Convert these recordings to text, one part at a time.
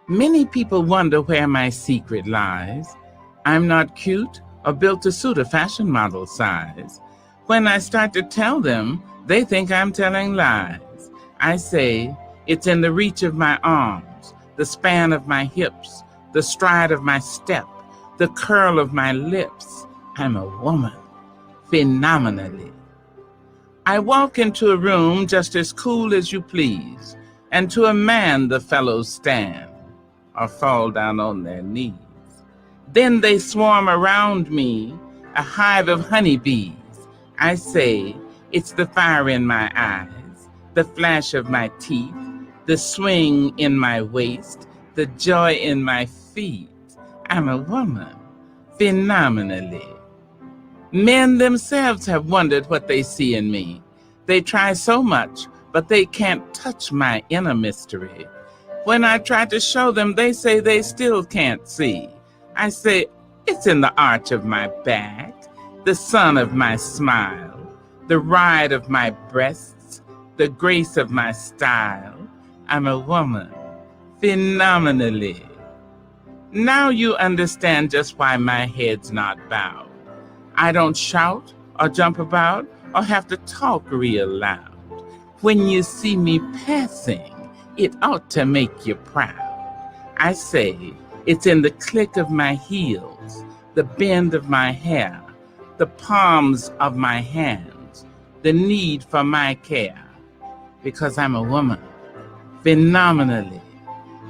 Many people wonder where my secret lies. I'm not cute or built to suit a fashion model size. When I start to tell them, they think I'm telling lies. I say, it's in the reach of my arms, the span of my hips, the stride of my step, the curl of my lips. I'm a woman, phenomenally. I walk into a room just as cool as you please, and to a man the fellows stand or fall down on their knees. Then they swarm around me, a hive of honeybees. I say, it's the fire in my eyes, the flash of my teeth, the swing in my waist, the joy in my feet. I'm a woman, phenomenally. Men themselves have wondered what they see in me. They try so much, but they can't touch my inner mystery. When I try to show them, they say they still can't see. I say, it's in the arch of my back, the sun of my smile, the ride of my breasts, the grace of my style. I'm a woman, phenomenally. Now you understand just why my head's not bowed. I don't shout or jump about or have to talk real loud. When you see me passing, it ought to make you proud. I say, it's in the click of my heels, the bend of my hair, the palms of my hands, the need for my care. Because I'm a woman, phenomenally,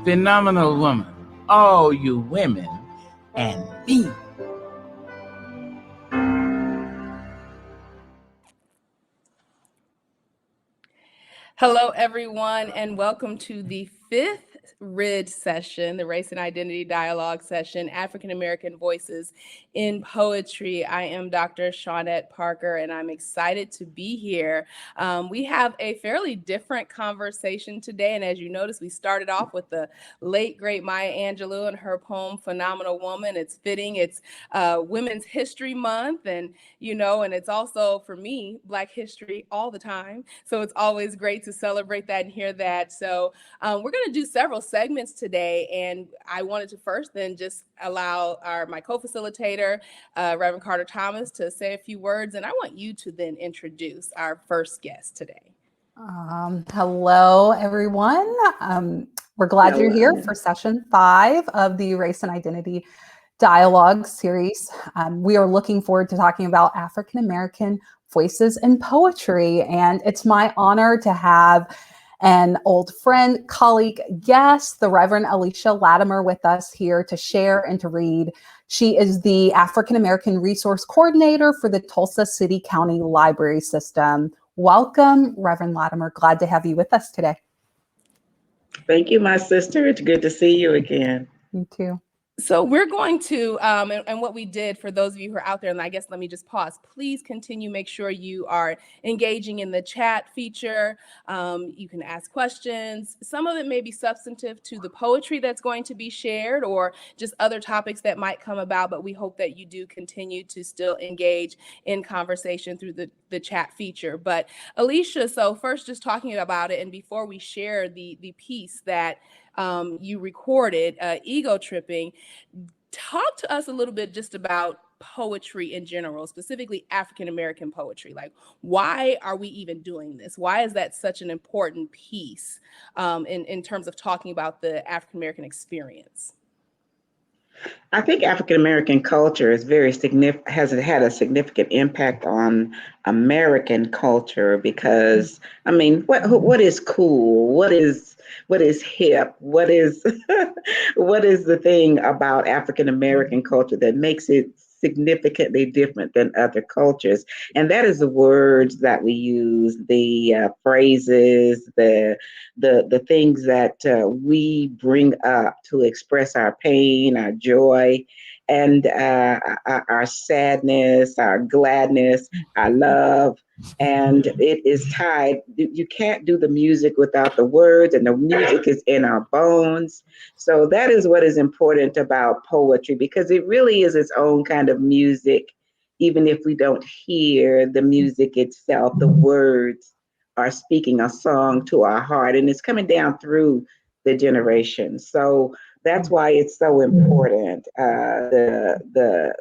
phenomenal woman, all you women and me. Hello, everyone, and welcome to the fifth RID session, the Race and Identity Dialogue session, African American Voices in Poetry. I am Dr. Shawnette Parker, and I'm excited to be here. We have a fairly different conversation today, and as you notice, we started off with the late, great Maya Angelou and her poem, Phenomenal Woman. It's fitting. It's Women's History Month, and it's also, for me, Black history all the time. So it's always great to celebrate that and hear that. So we're going to do several segments today, and I wanted to first then just allow my co-facilitator, Reverend Carter Thomas, to say a few words, and I want you to then introduce our first guest today. Hello, everyone. We're glad you're here for session 5 of the Race and Identity Dialogue series. We are looking forward to talking about African American voices in poetry, and it's my honor to have an old friend, colleague, guest, the Reverend Alicia Latimer, with us here to share and to read. She is the African American Resource Coordinator for the Tulsa City County Library System. Welcome, Reverend Latimer. Glad to have you with us today. Thank you, my sister. It's good to see you again. You too. So we're going to, and what we did for those of you who are out there, and I guess let me just pause, please continue, make sure you are engaging in the chat feature. You can ask questions. Some of it may be substantive to the poetry that's going to be shared or just other topics that might come about, but we hope that you do continue to still engage in conversation through the chat feature. But Alicia, so first just talking about it, and before we share the piece that you recorded, Ego Tripping, talk to us a little bit just about poetry in general, specifically African American poetry. Like, why are we even doing this? Why is that such an important piece in terms of talking about the African American experience? I think African American culture is very significant, has had a significant impact on American culture because, I mean, what is cool? What is hip? What is what is the thing about African American culture that makes it significantly different than other cultures? And that is the words that we use, the phrases, the things that we bring up to express our pain, our joy, and our sadness, our gladness, our love. And it is tied. You can't do the music without the words, and the music is in our bones. So that is what is important about poetry, because it really is its own kind of music, even if we don't hear the music itself. The words are speaking a song to our heart, and it's coming down through the generations. So that's why it's so important. Our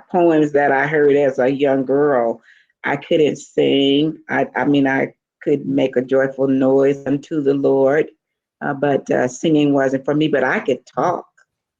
poems that I heard as a young girl, I couldn't sing. I mean, I could make a joyful noise unto the Lord, but singing wasn't for me. But I could talk.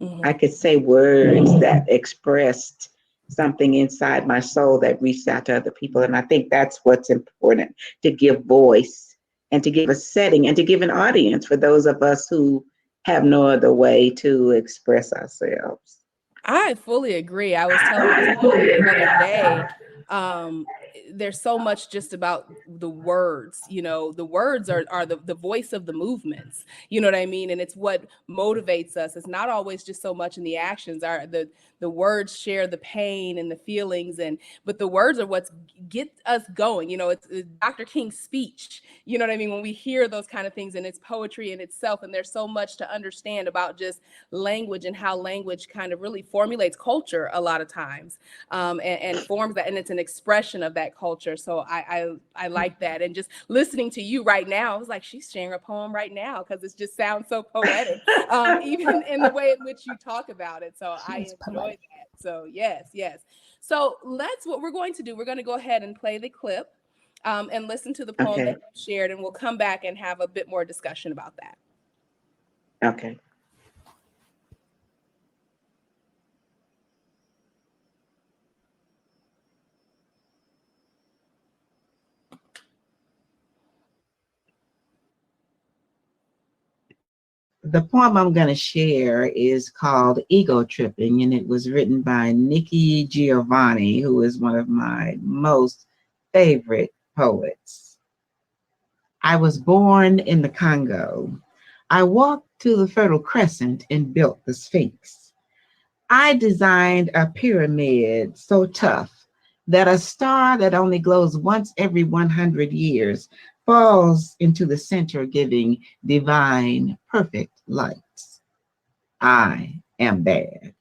Mm-hmm. I could say words that expressed something inside my soul that reached out to other people. And I think that's what's important, to give voice and to give a setting and to give an audience for those of us who have no other way to express ourselves. I fully agree. I was telling my son the other day, there's so much just about the words, the words are the voice of the movements, you know what I mean? And it's what motivates us. It's not always just so much in the actions. The words share the pain and the feelings, but the words are what's get us going. It's Dr. King's speech, you know what I mean? When we hear those kind of things, and it's poetry in itself, and there's so much to understand about just language and how language kind of really formulates culture a lot of times, and forms that, and it's an expression of that culture. So I like that. And just listening to you right now, I was like, she's sharing a poem right now, because it just sounds so poetic, even in the way in which you talk about it. So I enjoy that. So yes. So what we're going to do, we're going to go ahead and play the clip, and listen to the poem that you shared, and we'll come back and have a bit more discussion about that. Okay. The poem I'm going to share is called Ego Tripping, and it was written by Nikki Giovanni, who is one of my most favorite poets. I was born in the Congo. I walked to the Fertile Crescent and built the Sphinx. I designed a pyramid so tough that a star that only glows once every 100 years falls into the center, giving divine, perfect lights. I am bad.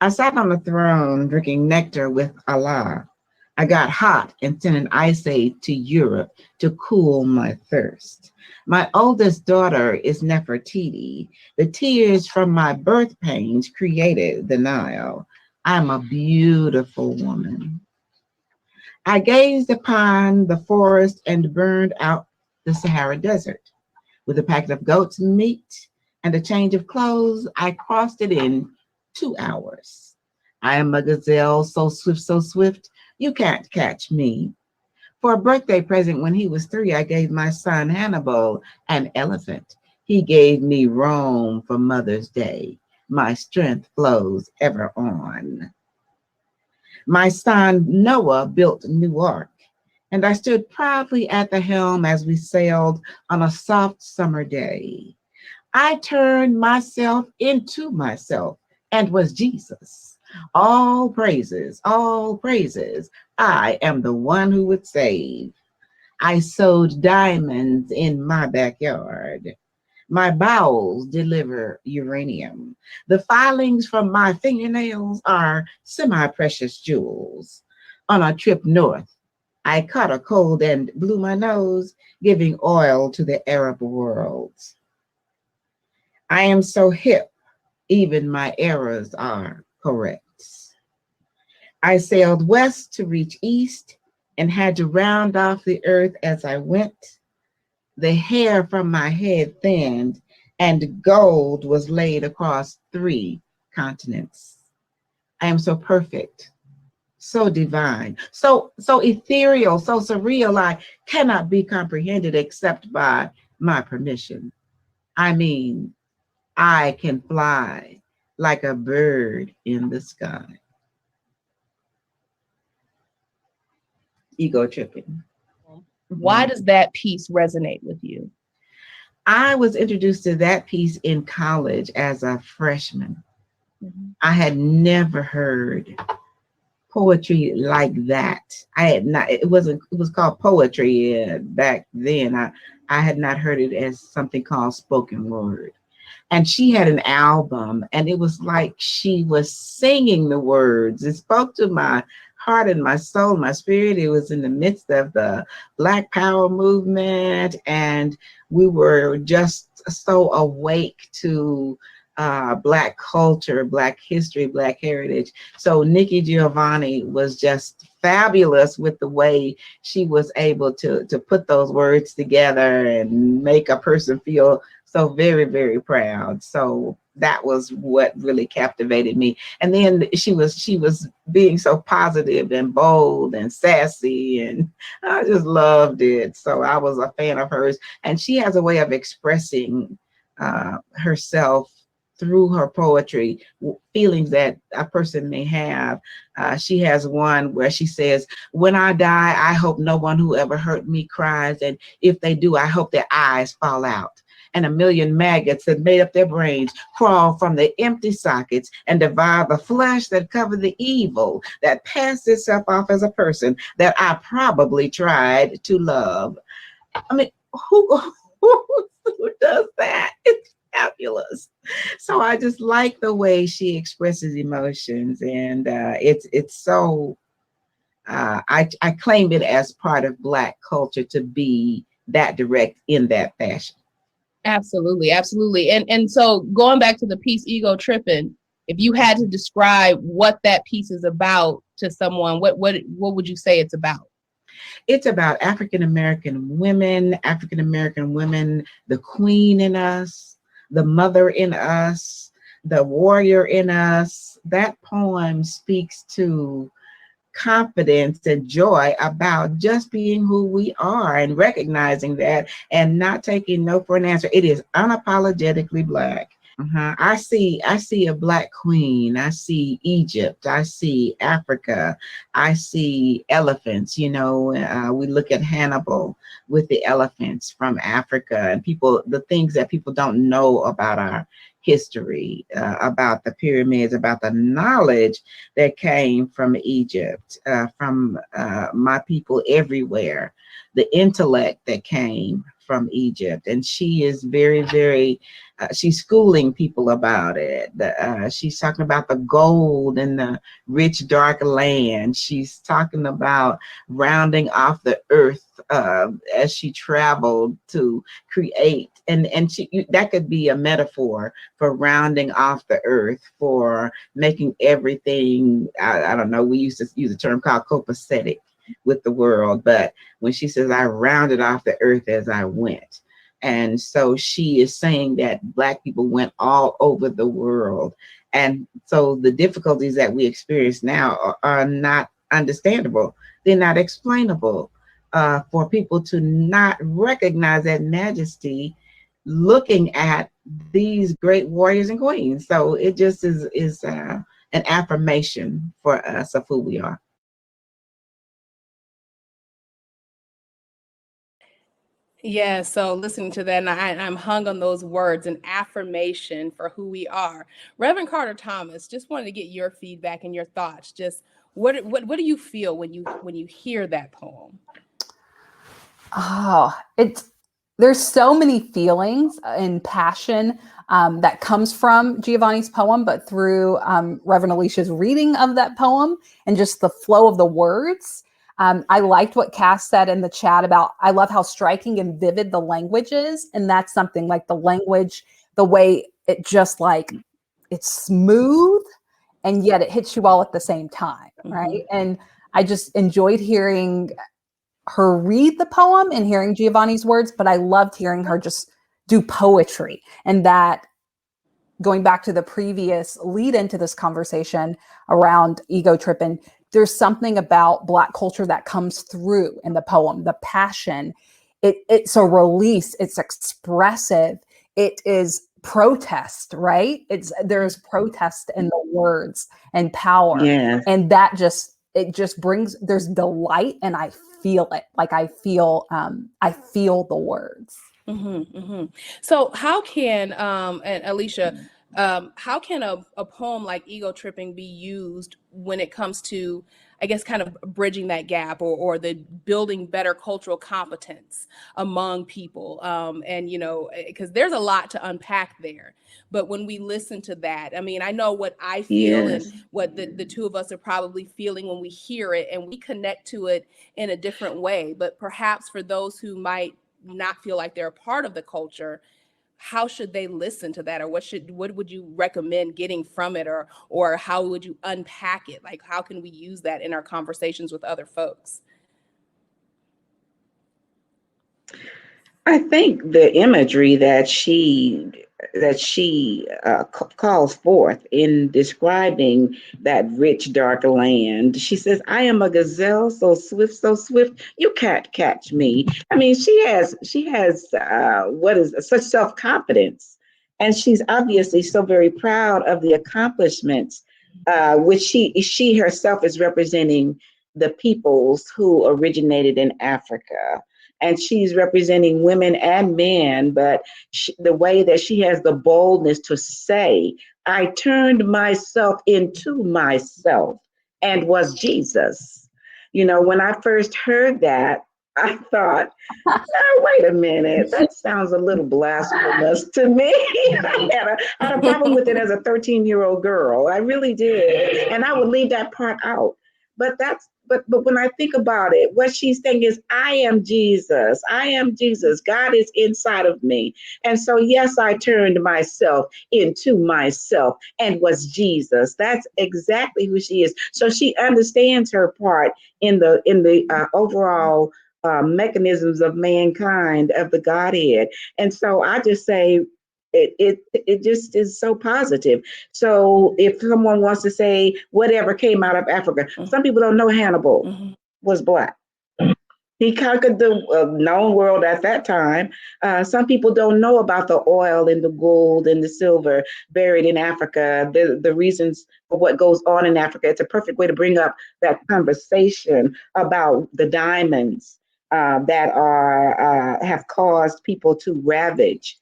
I sat on the throne drinking nectar with Allah. I got hot and sent an ice aid to Europe to cool my thirst. My oldest daughter is Nefertiti. The tears from my birth pains created the Nile. I'm a beautiful woman. I gazed upon the forest and burned out the Sahara Desert. With a packet of goat's meat and a change of clothes, I crossed it in 2 hours. I am a gazelle, so swift, you can't catch me. For a birthday present when he was 3, I gave my son Hannibal an elephant. He gave me Rome for Mother's Day. My strength flows ever on. My son Noah built New Ark, and I stood proudly at the helm as we sailed on a soft summer day. I turned myself into myself and was Jesus. All praises, I am the one who would save. I sowed diamonds in my backyard. My bowels deliver uranium. The filings from my fingernails are semi-precious jewels. On a trip north, I caught a cold and blew my nose, giving oil to the Arab world. I am so hip, even my errors are correct. I sailed west to reach east and had to round off the earth as I went. The hair from my head thinned, and gold was laid across 3 continents. I am so perfect, so divine, so ethereal, so surreal, I cannot be comprehended except by my permission. I mean, I can fly like a bird in the sky. Ego tripping. Why does that piece resonate with you? I was introduced to that piece in college as a freshman. I had never heard poetry like that. I had not, it was called poetry back then. I had not heard it as something called spoken word. And she had an album, and it was like she was singing the words. It spoke to my heart and my soul, my spirit. It was in the midst of the Black Power movement, and we were just so awake to Black culture, Black history, Black heritage. So Nikki Giovanni was just fabulous with the way she was able to put those words together and make a person feel so very, very proud. So that was what really captivated me. And then she was being so positive and bold and sassy, and I just loved it. So I was a fan of hers. And she has a way of expressing herself through her poetry, feelings that a person may have. She has one where she says, "When I die, I hope no one who ever hurt me cries. And if they do, I hope their eyes fall out. And a million maggots that made up their brains crawl from the empty sockets and devour the flesh that covered the evil that passed itself off as a person that I probably tried to love." I mean, who does that? It's fabulous. So I just like the way she expresses emotions, and it's so. I claim it as part of Black culture to be that direct in that fashion. Absolutely, absolutely. And so going back to the piece Ego Tripping, if you had to describe what that piece is about to someone, what would you say it's about? It's about African American women, the queen in us, the mother in us, the warrior in us. That poem speaks to confidence and joy about just being who we are and recognizing that and not taking no for an answer. It is unapologetically Black. I see a Black queen. I see Egypt. I see Africa. I see elephants. You know, we look at Hannibal with the elephants from Africa, and the things that people don't know about our history, about the pyramids, about the knowledge that came from Egypt, from my people everywhere, the intellect that came from Egypt. And she is very, very, she's schooling people about it. She's talking about the gold in the rich, dark land. She's talking about rounding off the earth as she traveled to create. And that could be a metaphor for rounding off the earth, for making everything, I don't know, we used to use a term called copacetic with the world, but when she says, "I rounded off the earth as I went." And so she is saying that Black people went all over the world. And so the difficulties that we experience now are not understandable. They're not explainable. For people to not recognize that majesty looking at these great warriors and queens. So it just is an affirmation for us of who we are. Yeah, so listening to that, and I'm hung on those words, an affirmation for who we are. Reverend Carter Thomas, just wanted to get your feedback and your thoughts. Just what do you feel when you hear that poem? Oh, there's so many feelings and passion that comes from Giovanni's poem, but through Reverend Alicia's reading of that poem and just the flow of the words. I liked what Cass said in the chat about, I love how striking and vivid the language is. And that's something like the language, the way it just like, it's smooth and yet it hits you all at the same time, right? Mm-hmm. And I just enjoyed hearing her read the poem and hearing Giovanni's words, but I loved hearing her just do poetry. And that, going back to the previous lead into this conversation around ego tripping, there's something about Black culture that comes through in the poem, the passion. It's a release, it's expressive, it is protest, right? There's protest in the words and power. Yes. And it just brings, there's delight, and I feel it. Like I feel the words. Mm-hmm, mm-hmm. So how can and Alicia, how can a poem like Ego Tripping be used when it comes to I guess, kind of bridging that gap, or the building better cultural competence among people. And, because there's a lot to unpack there. But when we listen to that, I mean, I know what I feel Yes. and what the two of us are probably feeling when we hear it, and we connect to it in a different way. But perhaps for those who might not feel like they're a part of the culture, how should they listen to that, or what would you recommend getting from it, or how would you unpack it? Like, how can we use that in our conversations with other folks? I think the imagery that she calls forth in describing that rich dark land. She says, "I am a gazelle, so swift, you can't catch me." I mean, she has what is such self confidence, and she's obviously so very proud of the accomplishments, which she herself is representing the peoples who originated in Africa. And she's representing women and men, but the way that she has the boldness to say, "I turned myself into myself and was Jesus." When I first heard that, I thought, "Oh, wait a minute, that sounds a little blasphemous to me." I had a problem with it as a 13-year-old girl. I really did. And I would leave that part out. But when I think about it, what she's saying is, I am Jesus. I am Jesus. God is inside of me. And so, yes, I turned myself into myself and was Jesus. That's exactly who she is. So she understands her part in the overall mechanisms of mankind, of the Godhead. And so I just say, it just is so positive. So if someone wants to say whatever came out of Africa, some people don't know Hannibal was Black. He conquered the known world at that time. Some people don't know about the oil and the gold and the silver buried in Africa, the reasons for what goes on in Africa. It's a perfect way to bring up that conversation about the diamonds that have caused people to ravage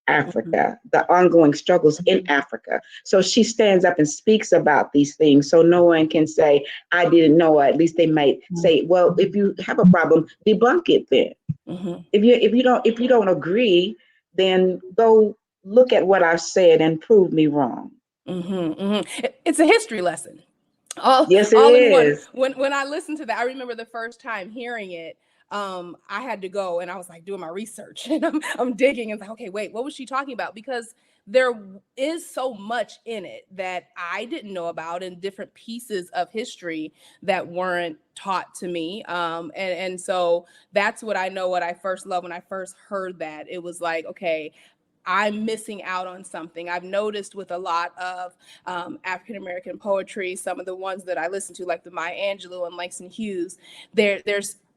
Africa, the ongoing struggles in Africa. So she stands up and speaks about these things, so no one can say, "I didn't know," or at least they might say, "Well, if you have a problem, debunk it then." If you don't agree, then go look at what I've said and prove me wrong. It's a history lesson. Yes, it all in one. is. When I listened to that, I remember the first time hearing it. I had to go and I was like doing my research and I'm digging and like, okay, wait, what was she talking about? Because there is so much in it that I didn't know about, and different pieces of history that weren't taught to me. And so that's what I know, what I first loved when I first heard that. It was like, okay, I'm missing out on something. I've noticed with a lot of African-American poetry, some of the ones that I listen to, like the Maya Angelou and Langston Hughes,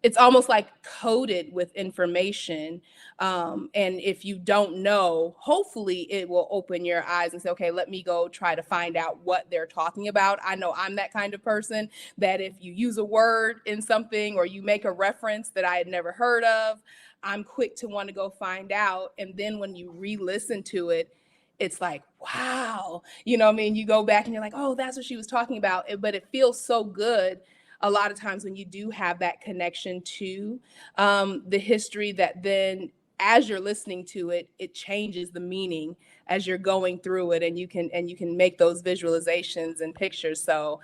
it's almost like coded with information. And if you don't know, hopefully it will open your eyes and say, okay, let me go try to find out what they're talking about. I know I'm that kind of person that if you use a word in something or you make a reference that I had never heard of, I'm quick to want to go find out. And then when you re-listen to it, it's like, wow, you know what I mean? You go back and you're like, oh, that's what she was talking about. But it feels so good a lot of times when you do have that connection to the history, that then as you're listening to it, it changes the meaning as you're going through it, and you can make those visualizations and pictures. So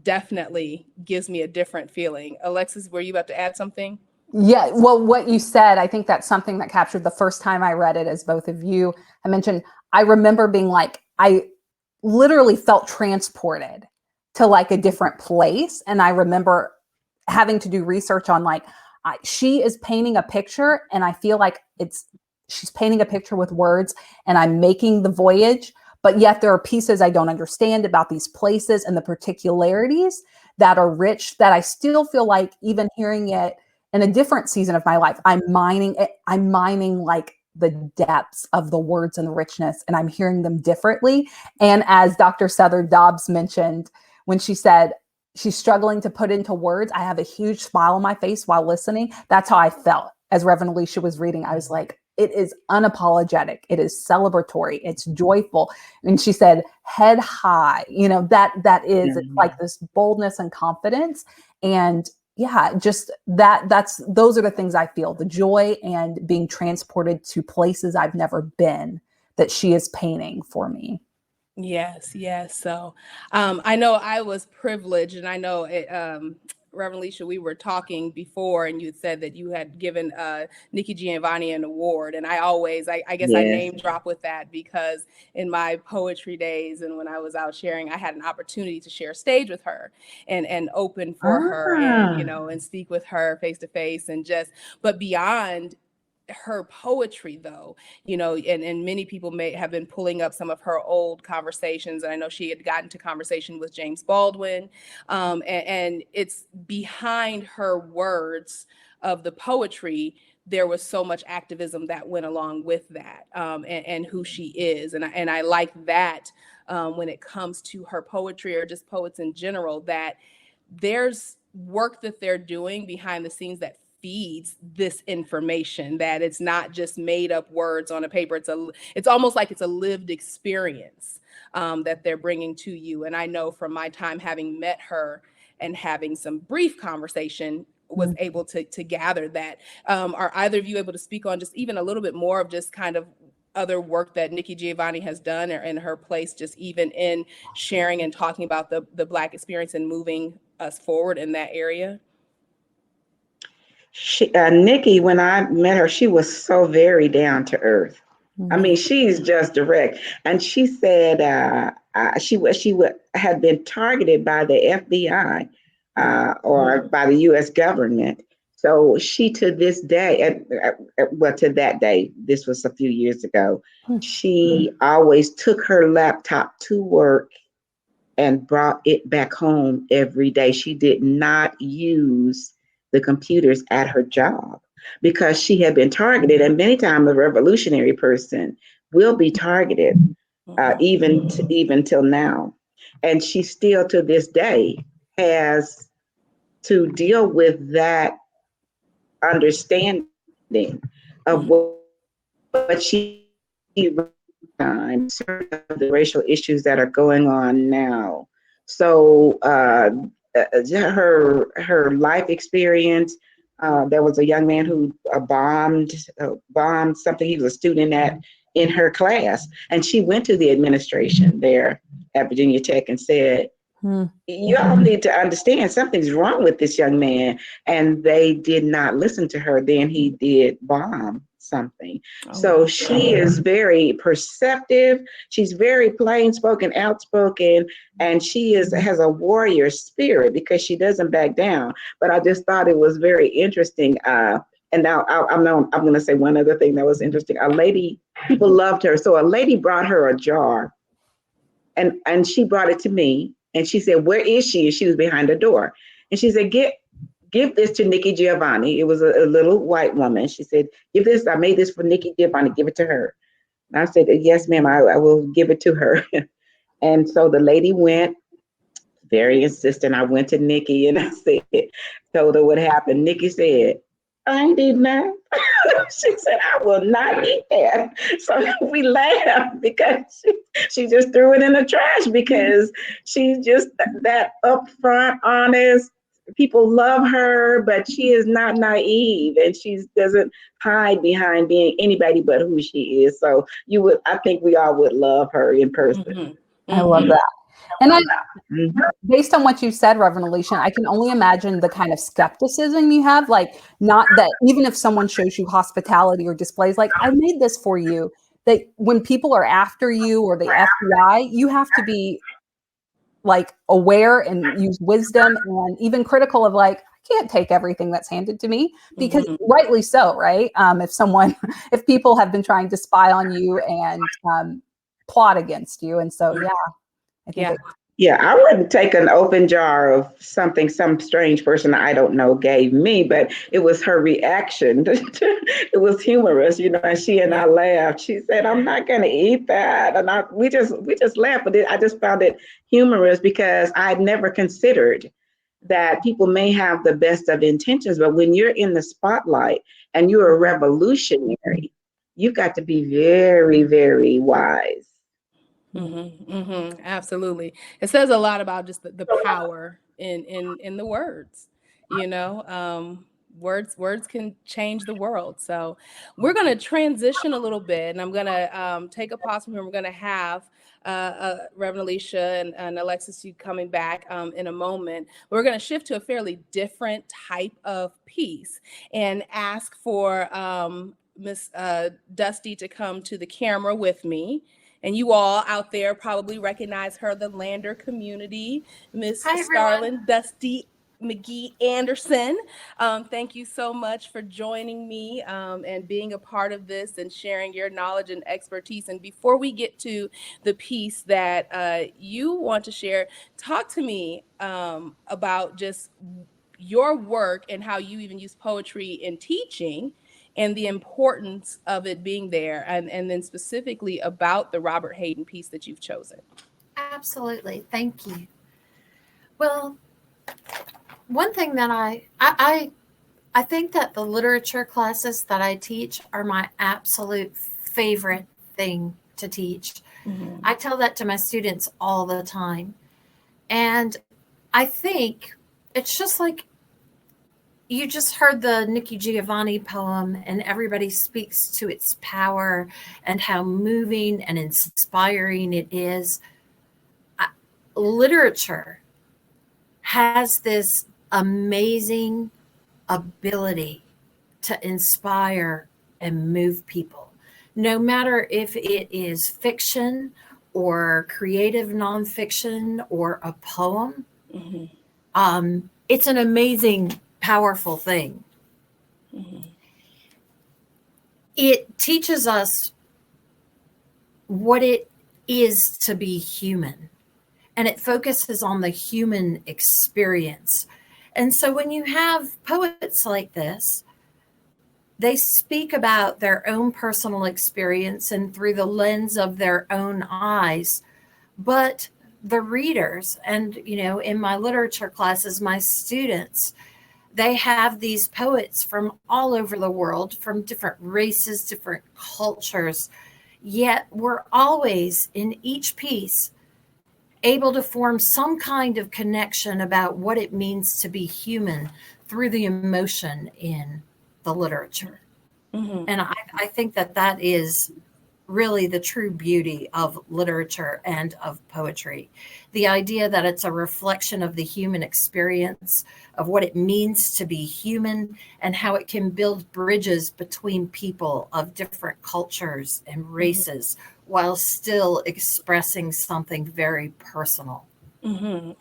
definitely gives me a different feeling. Alexis, were you about to add something? Yeah, well, what you said, I think that's something that captured the first time I read it, as both of you I mentioned. I remember being like, I literally felt transported to like a different place. And I remember having to do research on like, she is painting a picture, and I feel like she's painting a picture with words, and I'm making the voyage, but yet there are pieces I don't understand about these places and the particularities that are rich, that I still feel like even hearing it in a different season of my life, I'm mining like the depths of the words and the richness, and I'm hearing them differently. And as Dr. Souther Dobbs mentioned, when she said she's struggling to put into words, I have a huge smile on my face while listening. That's how I felt as Reverend Alicia was reading. I was like, it is unapologetic. It is celebratory. It's joyful. And she said, head high, that is it's like this boldness and confidence. And yeah, just those are the things I feel, the joy and being transported to places I've never been that she is painting for me. Yes. So I know I was privileged, and I know Reverend Alicia, we were talking before, and you said that you had given Nikki Giovanni an award. And I guess I name drop with that because in my poetry days and when I was out sharing, I had an opportunity to share stage with her and open for her and, and speak with her face to face but beyond her poetry though, and many people may have been pulling up some of her old conversations. And I know she had gotten to conversation with James Baldwin. And it's behind her words of the poetry, there was so much activism that went along with that, and who she is. And I like that when it comes to her poetry or just poets in general, that there's work that they're doing behind the scenes that feeds this information, that it's not just made up words on a paper. It's almost like it's a lived experience that they're bringing to you. And I know from my time having met her and having some brief conversation, was able to gather that. Are either of you able to speak on just even a little bit more of just kind of other work that Nikki Giovanni has done, or in her place, just even in sharing and talking about the Black experience and moving us forward in that area? Nikki, when I met her, she was so very down to earth. I mean, she's just direct. And she said she had been targeted by the FBI or by the U.S. government. So she, to this day, to that day, this was a few years ago, she always took her laptop to work and brought it back home every day. She did not use the computers at her job because she had been targeted. And many times a revolutionary person will be targeted, even till now. And she still to this day has to deal with that understanding of what she times the racial issues that are going on now. So her life experience. There was a young man who bombed something he was a student in her class, and she went to the administration there at Virginia Tech and said, "You all need to understand something's wrong with this young man," and they did not listen to her. Then he did bomb something. So she is very perceptive. She's very plain spoken, outspoken, and she has a warrior spirit because she doesn't back down. But I just thought it was very interesting. And now I'm going to say one other thing that was interesting. People loved her. So a lady brought her a jar, and she brought it to me, and she said, "Where is she?" And she was behind the door, and she said, Give this to Nikki Giovanni. It was a little white woman. She said, "Give this. I made this for Nikki Giovanni. Give it to her." And I said, "Yes, ma'am, I will give it to her." And so the lady went, very insistent. I went to Nikki and I told her what happened. Nikki said, "I ain't eating that." She said, "I will not eat that." So we laughed because she just threw it in the trash because she's just that upfront, honest. People love her, but she is not naive, and she doesn't hide behind being anybody but who she is. So I think we all would love her in person. I love that. And based on what you said, Reverend Alicia, I can only imagine the kind of skepticism you have, like not that even if someone shows you hospitality or displays like, "I made this for you," that when people are after you or the FBI, you have to be like aware and use wisdom and even critical of like, I can't take everything that's handed to me, because rightly so, right? If people have been trying to spy on you and plot against you. And so, I think I wouldn't take an open jar of something some strange person I don't know gave me, but it was her reaction. It was humorous, and she and I laughed. She said, "I'm not going to eat that." And we just laughed, but I just found it humorous because I'd never considered that people may have the best of intentions, but when you're in the spotlight and you're a revolutionary, you've got to be very, very wise. Absolutely. It says a lot about just the power in the words, you know. Words can change the world. So we're going to transition a little bit, and I'm going to take a pause from here. We're going to have Reverend Alicia and Alexis, you coming back in a moment. We're going to shift to a fairly different type of piece and ask for Miss Dusty to come to the camera with me. And you all out there probably recognize her, the Lander community, Miss Starlin Dusty McGee Anderson. Thank you so much for joining me and being a part of this and sharing your knowledge and expertise. And before we get to the piece that you want to share, talk to me about just your work and how you even use poetry in teaching and the importance of it being there, and then specifically about the Robert Hayden piece that you've chosen. Absolutely. Thank you. Well, one thing that I think that the literature classes that I teach are my absolute favorite thing to teach. I tell that to my students all the time. And I think it's just like you just heard the Nikki Giovanni poem, and everybody speaks to its power and how moving and inspiring it is. Literature has this amazing ability to inspire and move people, no matter if it is fiction or creative nonfiction or a poem. It's an amazing, powerful thing. It teaches us what it is to be human, and it focuses on the human experience. And so when you have poets like this, they speak about their own personal experience and through the lens of their own eyes. But the readers, and, you know, in my literature classes, my students, they have these poets from all over the world, from different races, different cultures, yet we're always in each piece able to form some kind of connection about what it means to be human through the emotion in the literature. And I think that that is really the true beauty of literature and of poetry. The idea that it's a reflection of the human experience, of what it means to be human, and how it can build bridges between people of different cultures and races while still expressing something very personal.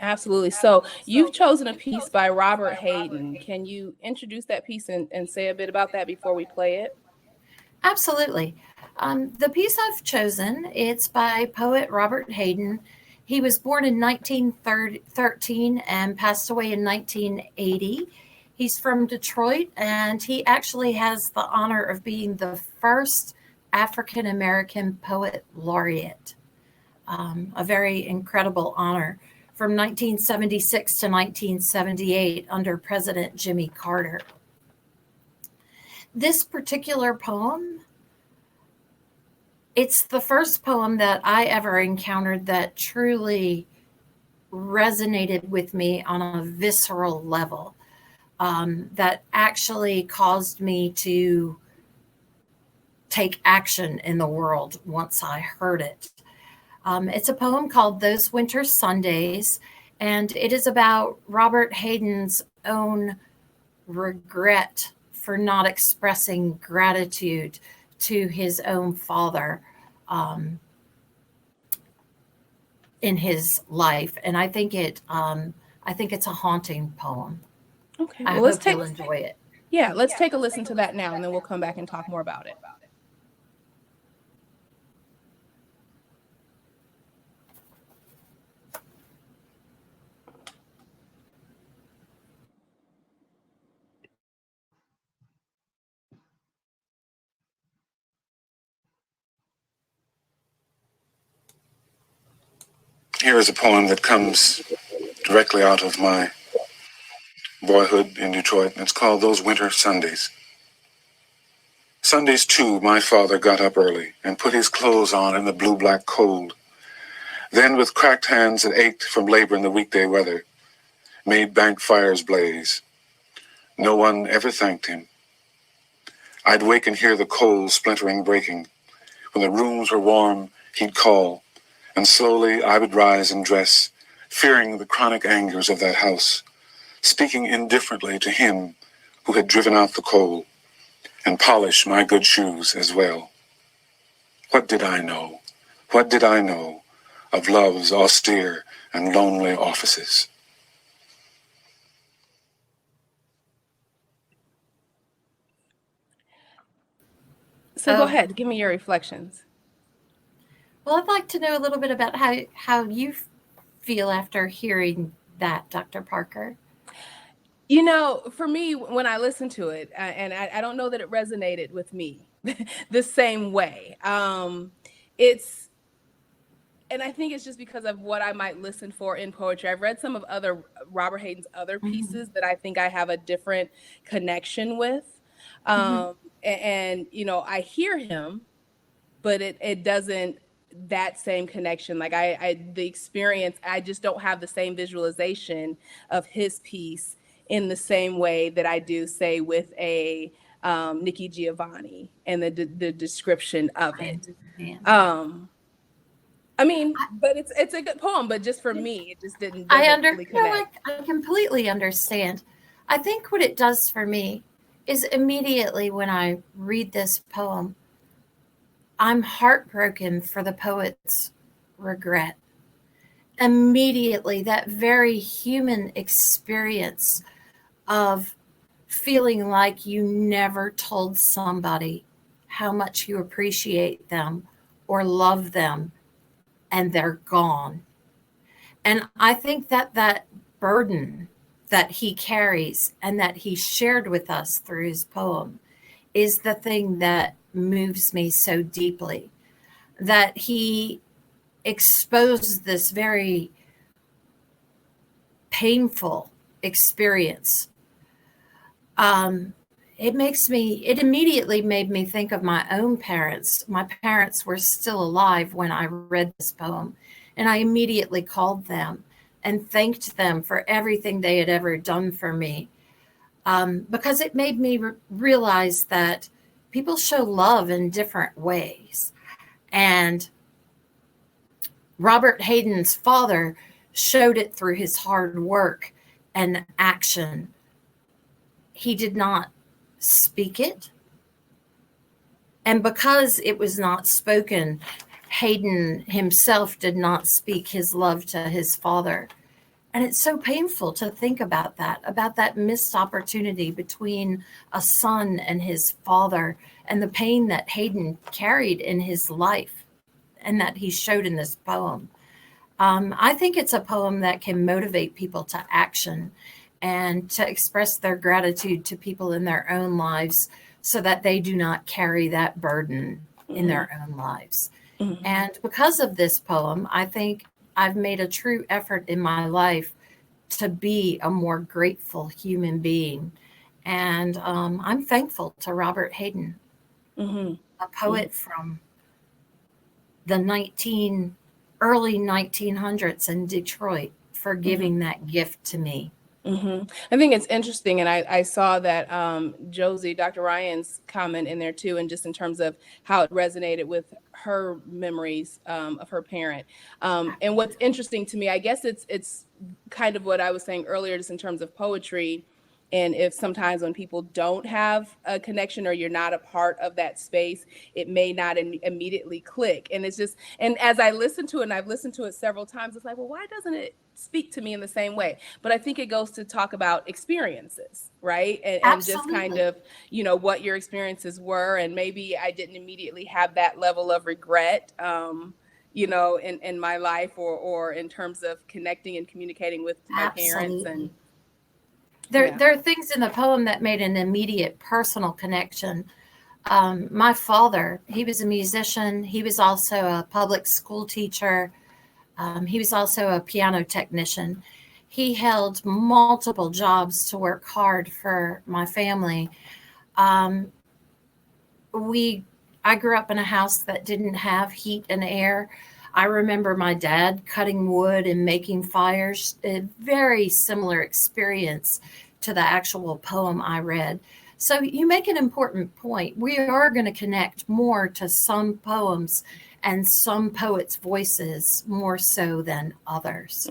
Absolutely. So you've chosen a piece by Robert Hayden. Can you introduce that piece and say a bit about that before we play it? Absolutely. The piece I've chosen, it's by poet Robert Hayden. He was born in 1913 and passed away in 1980. He's from Detroit, and he actually has the honor of being the first African-American poet laureate. A very incredible honor, from 1976 to 1978 under President Jimmy Carter. This particular poem, it's the first poem that I ever encountered that truly resonated with me on a visceral level, that actually caused me to take action in the world once I heard it. It's a poem called Those Winter Sundays, and it is about Robert Hayden's own regret for not expressing gratitude to his own father in his life. And I think it's a haunting poem. Okay, well, I hope you'll enjoy it. Yeah, let's take a listen to that now, and then we'll come back and talk more about it. Here is a poem that comes directly out of my boyhood in Detroit, and it's called Those Winter Sundays. Sundays, too, my father got up early and put his clothes on in the blue-black cold. Then, with cracked hands that ached from labor in the weekday weather, made bank fires blaze. No one ever thanked him. I'd wake and hear the coal splintering breaking. When the rooms were warm, he'd call, and slowly I would rise and dress, fearing the chronic angers of that house, speaking indifferently to him who had driven out the coal, and polish my good shoes as well. What did I know? What did I know of love's austere and lonely offices? So go ahead, give me your reflections. Well, I'd like to know a little bit about how you feel after hearing that, Dr. Parker. You know, for me, when I listened to it, and I don't know that it resonated with me the same way. And I think it's just because of what I might listen for in poetry. I've read some of Robert Hayden's other pieces that I think I have a different connection with. And, you know, I hear him, but it doesn't, that same connection. Like the experience, I just don't have the same visualization of his piece in the same way that I do, say, with a Nikki Giovanni and the description of it. I mean, but it's a good poem, but just for me, it just doesn't really connect. I completely understand. I think what it does for me is immediately when I read this poem, I'm heartbroken for the poet's regret. Immediately, that very human experience of feeling like you never told somebody how much you appreciate them or love them, and they're gone. And I think that burden that he carries and that he shared with us through his poem is the thing that moves me so deeply, that he exposed this very painful experience. It immediately made me think of my own parents. My parents were still alive when I read this poem, and I immediately called them and thanked them for everything they had ever done for me, because it made me realize that people show love in different ways. And Robert Hayden's father showed it through his hard work and action. He did not speak it. And because it was not spoken, Hayden himself did not speak his love to his father. And it's so painful to think about that missed opportunity between a son and his father, and the pain that Hayden carried in his life and that he showed in this poem. I think it's a poem that can motivate people to action and to express their gratitude to people in their own lives so that they do not carry that burden in their own lives. And because of this poem, I think I've made a true effort in my life to be a more grateful human being. And I'm thankful to Robert Hayden, a poet from the early 1900s in Detroit, for giving that gift to me. I think it's interesting, and I saw that Josie, Dr. Ryan's comment in there too, and just in terms of how it resonated with her memories of her parent. And what's interesting to me, I guess it's kind of what I was saying earlier, just in terms of poetry. And if sometimes when people don't have a connection or you're not a part of that space, it may not immediately click. And it's just, and as I listen to it, and I've listened to it several times, it's like, well, why doesn't it speak to me in the same way? But I think it goes to talk about experiences, right? And just kind of, you know, what your experiences were. And maybe I didn't immediately have that level of regret, you know, in my life or in terms of connecting and communicating with my parents. And there are things in the poem that made an immediate personal connection. My father, he was a musician. He was also a public school teacher. He was also a piano technician. He held multiple jobs to work hard for my family. I grew up in a house that didn't have heat and air. I remember my dad cutting wood and making fires, a very similar experience to the actual poem I read. So you make an important point. We are going to connect more to some poems and some poets' voices more so than others,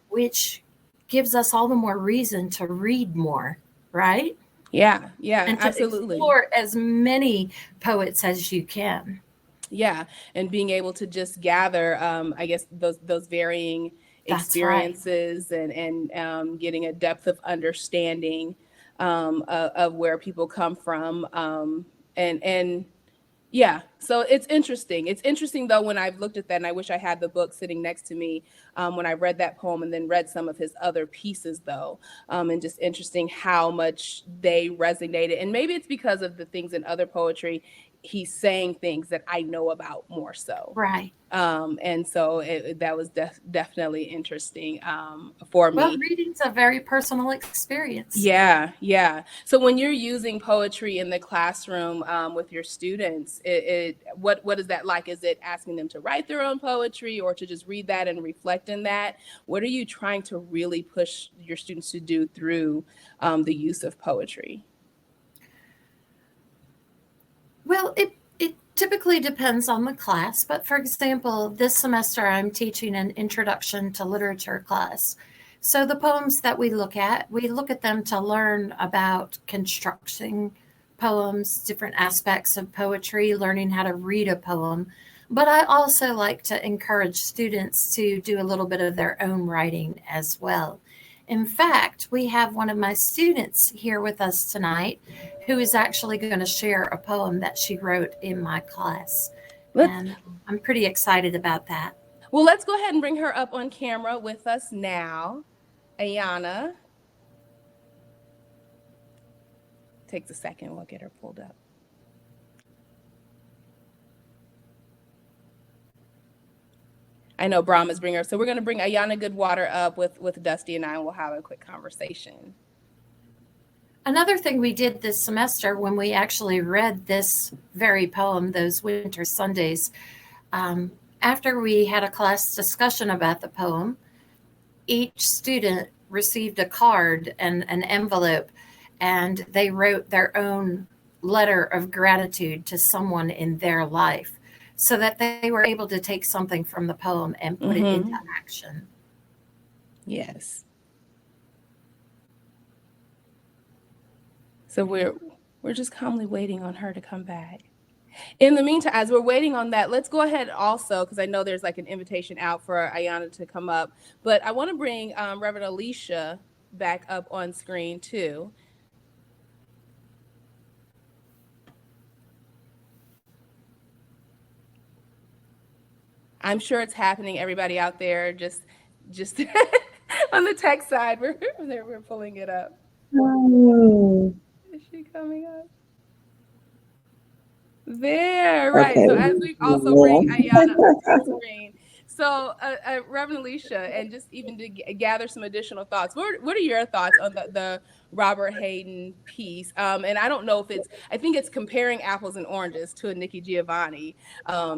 which gives us all the more reason to read more, right? Yeah, And to absolutely. explore as many poets as you can. Yeah, and being able to just gather, I guess, those varying experiences, and getting a depth of understanding of where people come from, and yeah, so it's interesting. It's interesting, though, when I've looked at that, and I wish I had the book sitting next to me when I read that poem and then read some of his other pieces, though, and just interesting how much they resonated. And maybe it's because of the things in other poetry, he's saying things that I know about more so. Right. And so that was definitely interesting for me. Well, reading's a very personal experience. Yeah. So when you're using poetry in the classroom with your students, what is that like? Is it asking them to write their own poetry or to just read that and reflect in that? What are you trying to really push your students to do through the use of poetry? Well, it typically depends on the class, but for example, this semester I'm teaching an introduction to literature class. So the poems that we look at them to learn about constructing poems, different aspects of poetry, learning how to read a poem. But I also like to encourage students to do a little bit of their own writing as well. In fact, we have one of my students here with us tonight who is actually going to share a poem that she wrote in my class. And I'm pretty excited about that. Well, let's go ahead and bring her up on camera with us now. Ayana. Takes a second. We'll get her pulled up. I know Brahma's bringing her. So we're going to bring Ayana Goodwater up with Dusty and I, and we'll have a quick conversation. Another thing we did this semester when we actually read this very poem, Those Winter Sundays, after we had a class discussion about the poem, each student received a card and an envelope, and they wrote their own letter of gratitude to someone in their life so that they were able to take something from the poem and put it into action. Yes. So we're just calmly waiting on her to come back. In the meantime, as we're waiting on that, let's go ahead also, because I know there's like an invitation out for Ayana to come up, but I want to bring Reverend Alicia back up on screen too. I'm sure it's happening. Everybody out there, just on the tech side, we're pulling it up. Oh. Is she coming up? There, right. Okay. So as we also bring Ayana up to the screen. So Reverend Alicia, and just even to gather some additional thoughts, what are your thoughts on the Robert Hayden piece? And I don't know if I think it's comparing apples and oranges to a Nikki Giovanni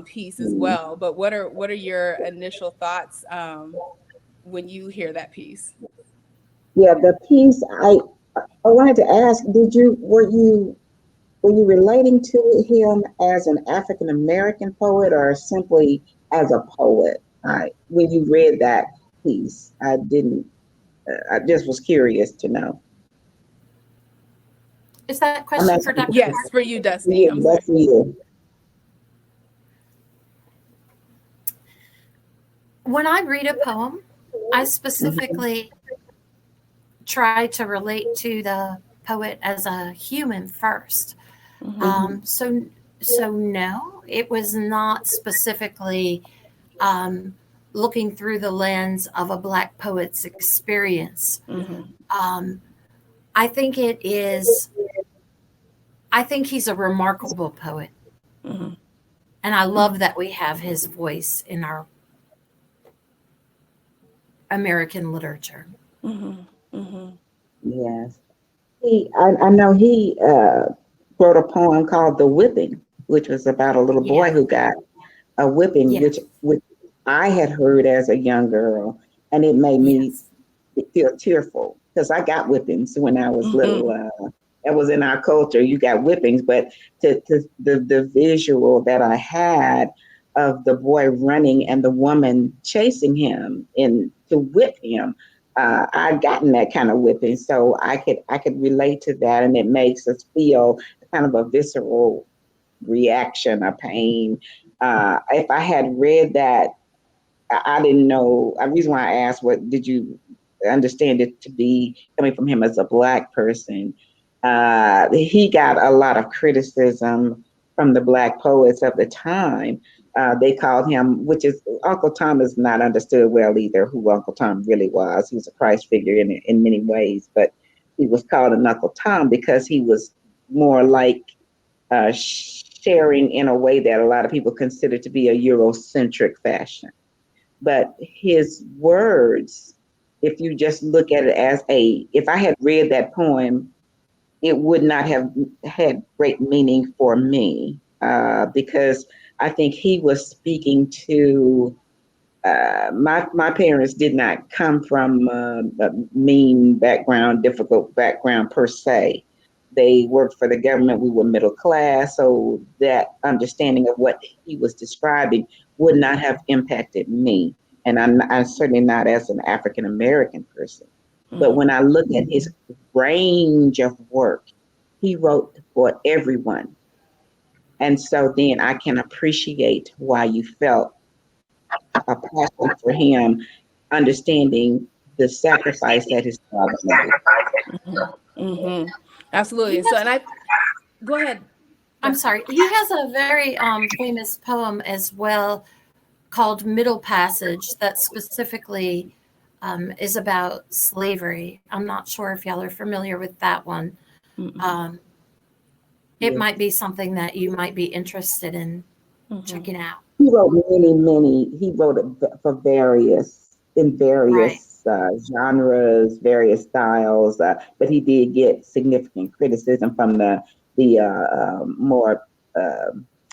piece as well. But what are your initial thoughts when you hear that piece? Yeah, the piece I wanted to ask, were you relating to him as an African American poet or simply as a poet? When you read that piece, I just was curious to know. Is that a question for Dr. Yes, for you, Dusty. Yeah, that's you. When I read a poem, I specifically try to relate to the poet as a human first. So no, it was not specifically looking through the lens of a Black poet's experience. I think he's a remarkable poet. And I love that we have his voice in our American literature. Yes. I know he wrote a poem called The Whipping, which was about a little boy who got a whipping, Yeah. which I had heard as a young girl, and it made me Yes. feel tearful because I got whippings when I was little. That was in our culture. You got whippings, but the visual that I had of the boy running and the woman chasing him and to whip him, I'd gotten that kind of whipping, so I could relate to that, and it makes us feel kind of a visceral reaction or pain. If I had read that, I didn't know. The reason why I asked, what did you understand it to be coming from him as a Black person? He got a lot of criticism from the Black poets of the time. They called him, which is Uncle Tom is not understood well either, who Uncle Tom really was. He was a Christ figure in many ways, but he was called an Uncle Tom because he was more like sharing in a way that a lot of people consider to be a Eurocentric fashion. But his words, if you just look at it as if I had read that poem, it would not have had great meaning for me because I think he was speaking to my parents did not come from a mean background, difficult background per se. They worked for the government. We were middle class, so that understanding of what he was describing would not have impacted me. And I'm certainly not as an African American person. But when I look at his range of work, he wrote for everyone. And so then I can appreciate why you felt a passion for him, understanding the sacrifice that his father made. Absolutely. So, and I go ahead. I'm sorry. He has a very famous poem as well called Middle Passage that specifically is about slavery. I'm not sure if y'all are familiar with that one. It might be something that you might be interested in checking out. He wrote many. He wrote it for various genres, various styles, but he did get significant criticism from the more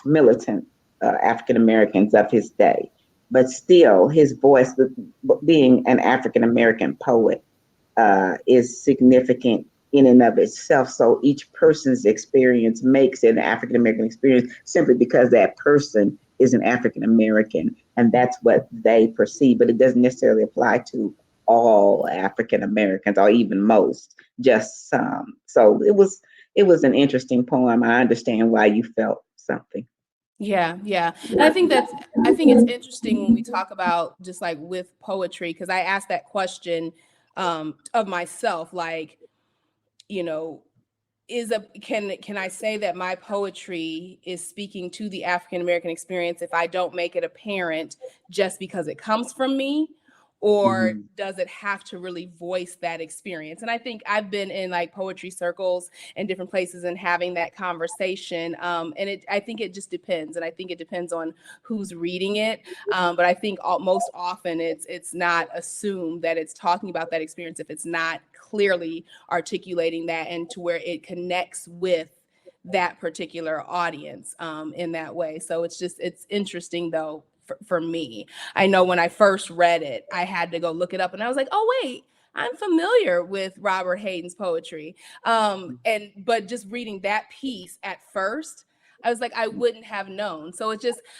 militant African Americans of his day. But still, his voice, being an African American poet, is significant in and of itself. So each person's experience makes it an African American experience simply because that person is an African American and that's what they perceive, but it doesn't necessarily apply to all African Americans or even most, just some. So it was an interesting poem. I understand why you felt something. Yeah. And I think it's interesting when we talk about just like with poetry, because I asked that question of myself, like, you know, can I say that my poetry is speaking to the African American experience if I don't make it apparent just because it comes from me? Or does it have to really voice that experience? And I think I've been in like poetry circles and different places and having that conversation. And I think it just depends. And I think it depends on who's reading it. But I think most often it's not assumed that it's talking about that experience if it's not clearly articulating that and to where it connects with that particular audience in that way. So it's interesting though. For me, I know when I first read it, I had to go look it up and I was like, oh, wait, I'm familiar with Robert Hayden's poetry. But just reading that piece at first, I was like, I wouldn't have known. So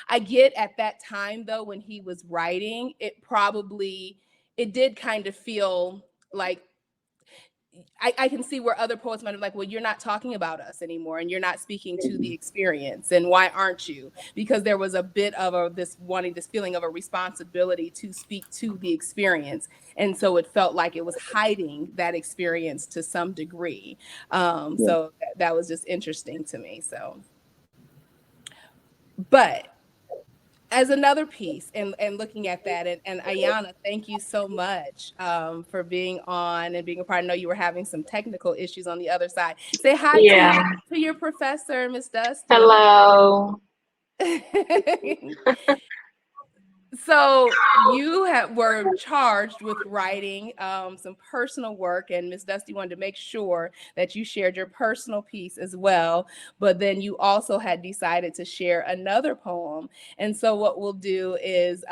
I get at that time though, when he was writing, it did kind of feel like, I can see where other poets might have like, well, you're not talking about us anymore and you're not speaking to the experience. And why aren't you? Because there was a bit of this feeling of a responsibility to speak to the experience. And so it felt like it was hiding that experience to some degree. So that was just interesting to me. So, but as another piece and looking at that, and Ayana, thank you so much for being on and being a part. I know you were having some technical issues on the other side. Say hi to your professor, Miss Dusty. Hello. So you were charged with writing some personal work, and Miss Dusty wanted to make sure that you shared your personal piece as well. But then you also had decided to share another poem. And so what we'll do is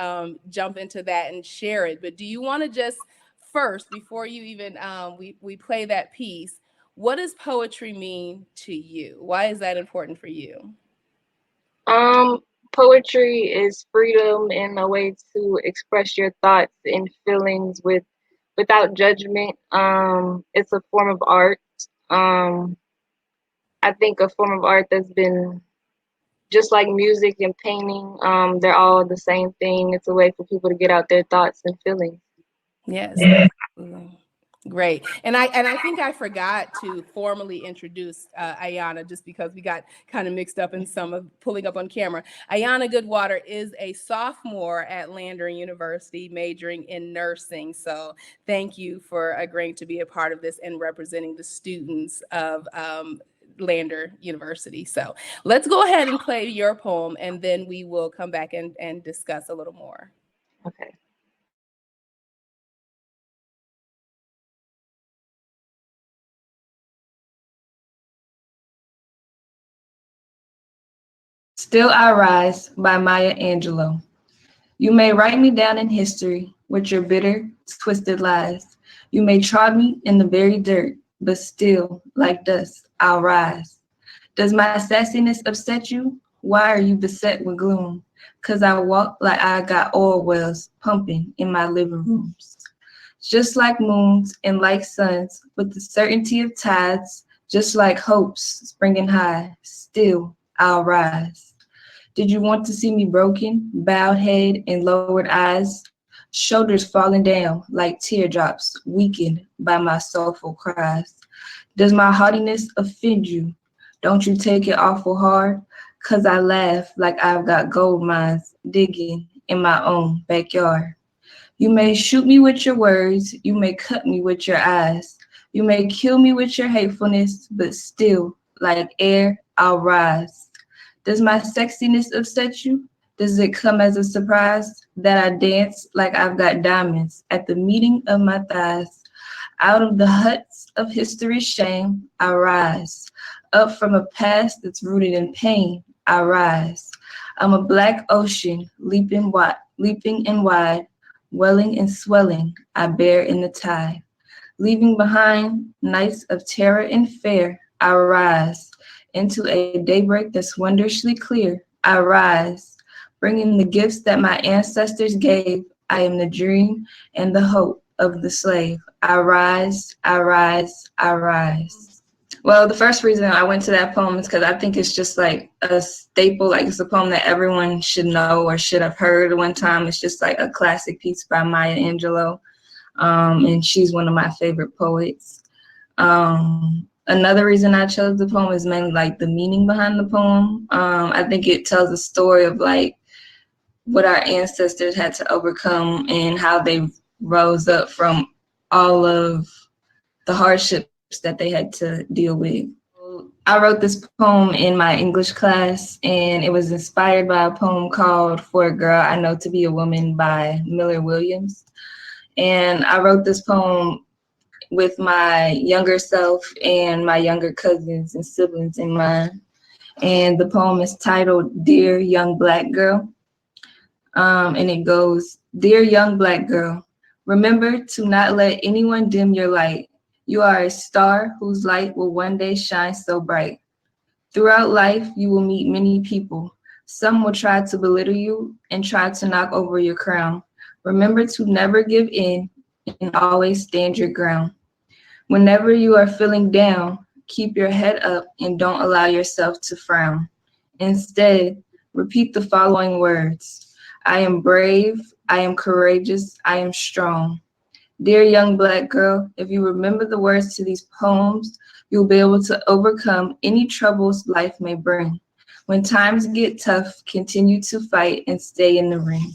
jump into that and share it. But do you want to just first, before you even we play that piece, what does poetry mean to you? Why is that important for you? Poetry is freedom and a way to express your thoughts and feelings without judgment. It's a form of art. Um, I think a form of art that's been just like music and painting. They're all the same thing. It's a way for people to get out their thoughts and feelings. Yes. Great. And I think I forgot to formally introduce Ayana, just because we got kind of mixed up in some of pulling up on camera. Ayana Goodwater is a sophomore at Lander University, majoring in nursing. So thank you for agreeing to be a part of this and representing the students of Lander University. So let's go ahead and play your poem, and then we will come back and discuss a little more. Okay. Still I Rise by Maya Angelou. You may write me down in history with your bitter, twisted lies. You may trod me in the very dirt, but still, like dust, I'll rise. Does my sassiness upset you? Why are you beset with gloom? 'Cause I walk like I got oil wells pumping in my living rooms. Just like moons and like suns, with the certainty of tides, just like hopes springing high, still I'll rise. Did you want to see me broken, bowed head and lowered eyes, shoulders falling down like teardrops, weakened by my soulful cries? Does my haughtiness offend you? Don't you take it awful hard? 'Cause I laugh like I've got gold mines digging in my own backyard. You may shoot me with your words, you may cut me with your eyes, you may kill me with your hatefulness, but still, like air, I'll rise. Does my sexiness upset you? Does it come as a surprise that I dance like I've got diamonds at the meeting of my thighs? Out of the huts of history's shame, I rise. Up from a past that's rooted in pain, I rise. I'm a black ocean, leaping and wide, welling and swelling, I bear in the tide. Leaving behind nights of terror and fear, I rise. Into a daybreak that's wondrously clear, I rise. Bringing the gifts that my ancestors gave, I am the dream and the hope of the slave. I rise, I rise, I rise. Well, the first reason I went to that poem is because I think it's just like a staple, like it's a poem that everyone should know or should have heard one time. It's just like a classic piece by Maya Angelou, and she's one of my favorite poets. Another reason I chose the poem is mainly like the meaning behind the poem. I think it tells a story of like what our ancestors had to overcome and how they rose up from all of the hardships that they had to deal with. I wrote this poem in my English class, and it was inspired by a poem called For a Girl I Know to Be a Woman by Miller Williams. And I wrote this poem with my younger self and my younger cousins and siblings in mind. And the poem is titled Dear Young Black Girl. And it goes, Dear young Black girl, remember to not let anyone dim your light. You are a star whose light will one day shine so bright. Throughout life, you will meet many people. Some will try to belittle you and try to knock over your crown. Remember to never give in and always stand your ground. Whenever you are feeling down, keep your head up and don't allow yourself to frown. Instead, repeat the following words. I am brave, I am courageous, I am strong. Dear young Black girl, if you remember the words to these poems, you'll be able to overcome any troubles life may bring. When times get tough, continue to fight and stay in the ring.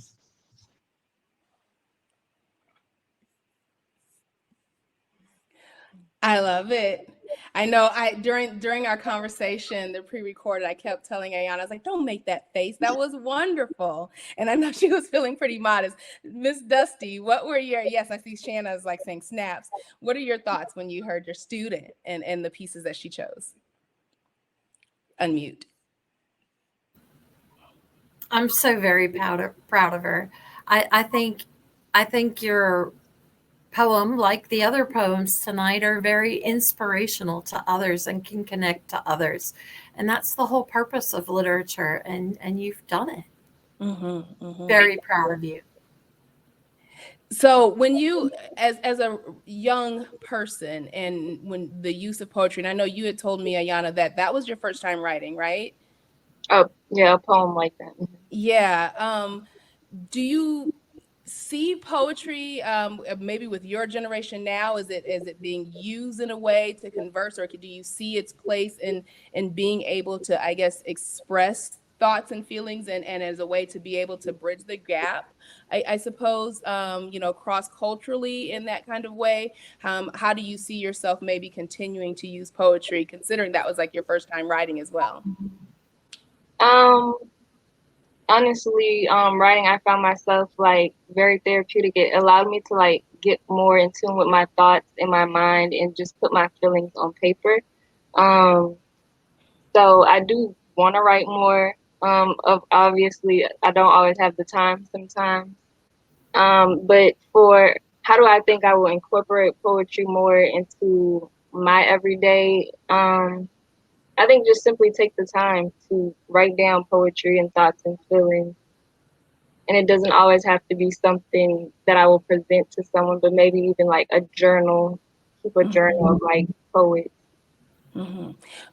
I love it. I know during our conversation, the pre-recorded, I kept telling Ayana, I was like, don't make that face. That was wonderful. And I know she was feeling pretty modest. Miss Dusty, what were yes, I see Shanna's like saying snaps. What are your thoughts when you heard your student and the pieces that she chose? Unmute. I'm so very proud of her. I think your poem, like the other poems tonight, are very inspirational to others and can connect to others. And that's the whole purpose of literature. And you've done it. Very proud of you. So when you, as a young person, and when the use of poetry, and I know you had told me, Ayana, that was your first time writing, right? Oh, yeah, a poem like that. Yeah. Do you see poetry maybe with your generation now? Is it being used in a way to converse, or do you see its place in being able to, I guess, express thoughts and feelings and as a way to be able to bridge the gap, I suppose, cross-culturally in that kind of way? How do you see yourself maybe continuing to use poetry, considering that was like your first time writing as well? Honestly, writing, I found myself like very therapeutic. It allowed me to like get more in tune with my thoughts in my mind and just put my feelings on paper. So I do want to write more. Of obviously, I don't always have the time sometimes. But for how do I think I will incorporate poetry more into my everyday? I think just simply take the time to write down poetry and thoughts and feelings. And it doesn't always have to be something that I will present to someone, but maybe even like a journal, keep a journal of like poets.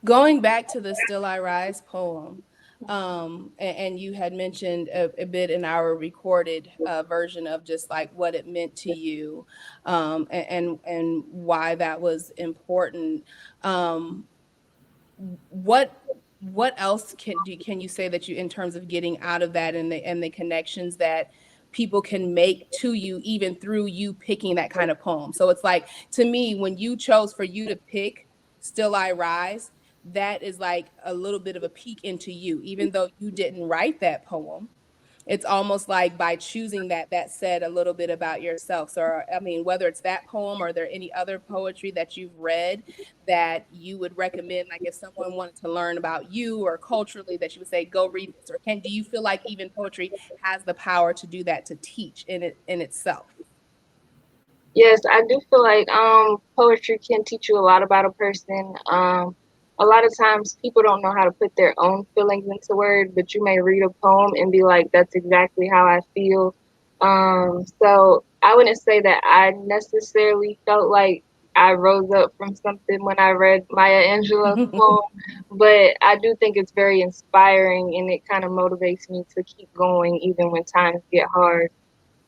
Going back to the Still I Rise poem, and you had mentioned a bit in our recorded version of just like what it meant to you, and why that was important. What else can you say that you, in terms of getting out of that and the connections that people can make to you even through you picking that kind of poem? So it's like, to me, when you chose for you to pick Still I Rise, that is like a little bit of a peek into you, even though you didn't write that poem. It's almost like by choosing that said a little bit about yourself. So, I mean, whether it's that poem or there any other poetry that you've read that you would recommend, like if someone wanted to learn about you or culturally, that you would say, go read this, or do you feel like even poetry has the power to do that, to teach in itself? Yes, I do feel like poetry can teach you a lot about a person. A lot of times people don't know how to put their own feelings into words, but you may read a poem and be like, that's exactly how I feel. So I wouldn't say that I necessarily felt like I rose up from something when I read Maya Angelou's poem, but I do think it's very inspiring, and it kind of motivates me to keep going even when times get hard,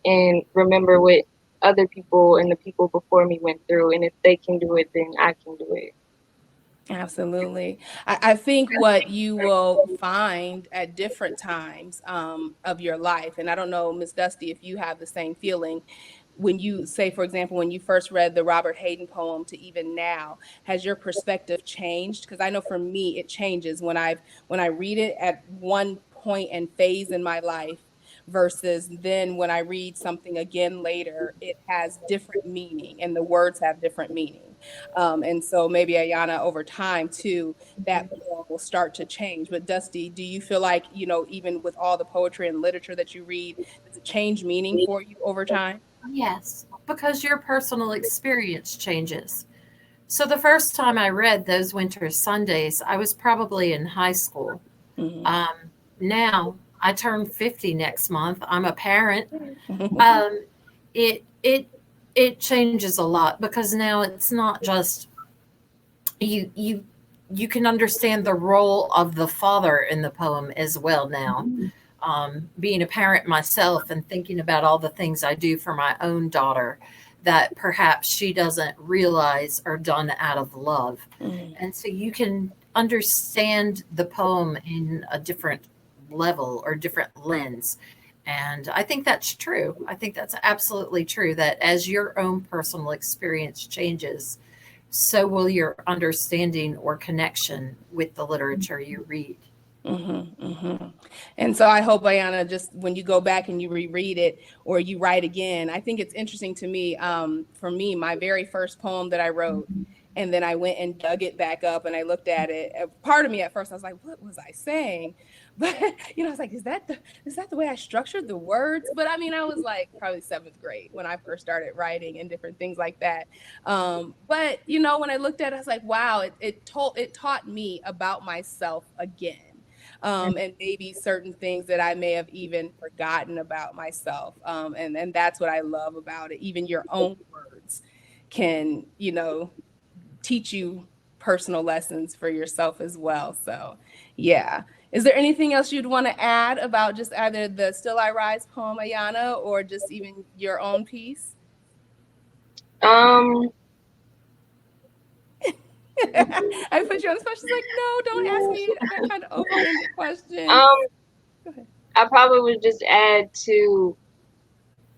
and remember what other people and the people before me went through. And if they can do it, then I can do it. Absolutely. I think what you will find at different times of your life, and I don't know, Miss Dusty, if you have the same feeling, when you say, for example, when you first read the Robert Hayden poem to even now, has your perspective changed? Because I know for me, it changes when I read it at one point and phase in my life, versus then when I read something again later, it has different meaning and the words have different meaning. And so maybe, Ayana, over time too, that poem will start to change. But Dusty, do you feel like, even with all the poetry and literature that you read, does it change meaning for you over time? Yes, because your personal experience changes. So the first time I read Those Winter Sundays, I was probably in high school. Now I turn 50 next month. I'm a parent. It changes a lot, because now it's not just you can understand the role of the father in the poem as well now. Being a parent myself and thinking about all the things I do for my own daughter that perhaps she doesn't realize are done out of love. And so you can understand the poem in a different level or different lens. And I think that's true. I think that's absolutely true, that as your own personal experience changes, so will your understanding or connection with the literature you read. And so I hope, Ayana, just when you go back and you reread it or you write again, I think it's interesting to me. For me, my very first poem that I wrote, and then I went and dug it back up and I looked at it. Part of me at first, I was like, what was I saying? But, I was like, is that the way I structured the words? But I mean, I was like probably 7th grade when I first started writing and different things like that. But, when I looked at it, I was like, wow, it taught me about myself again. And maybe certain things that I may have even forgotten about myself. And that's what I love about it. Even your own words can, teach you personal lessons for yourself as well. So, yeah. Is there anything else you'd want to add about just either the Still I Rise poem, Ayana, or just even your own piece? Um, I put you on the spot. She's like, no, don't ask me that kind of open-ended question. Go ahead. I probably would just add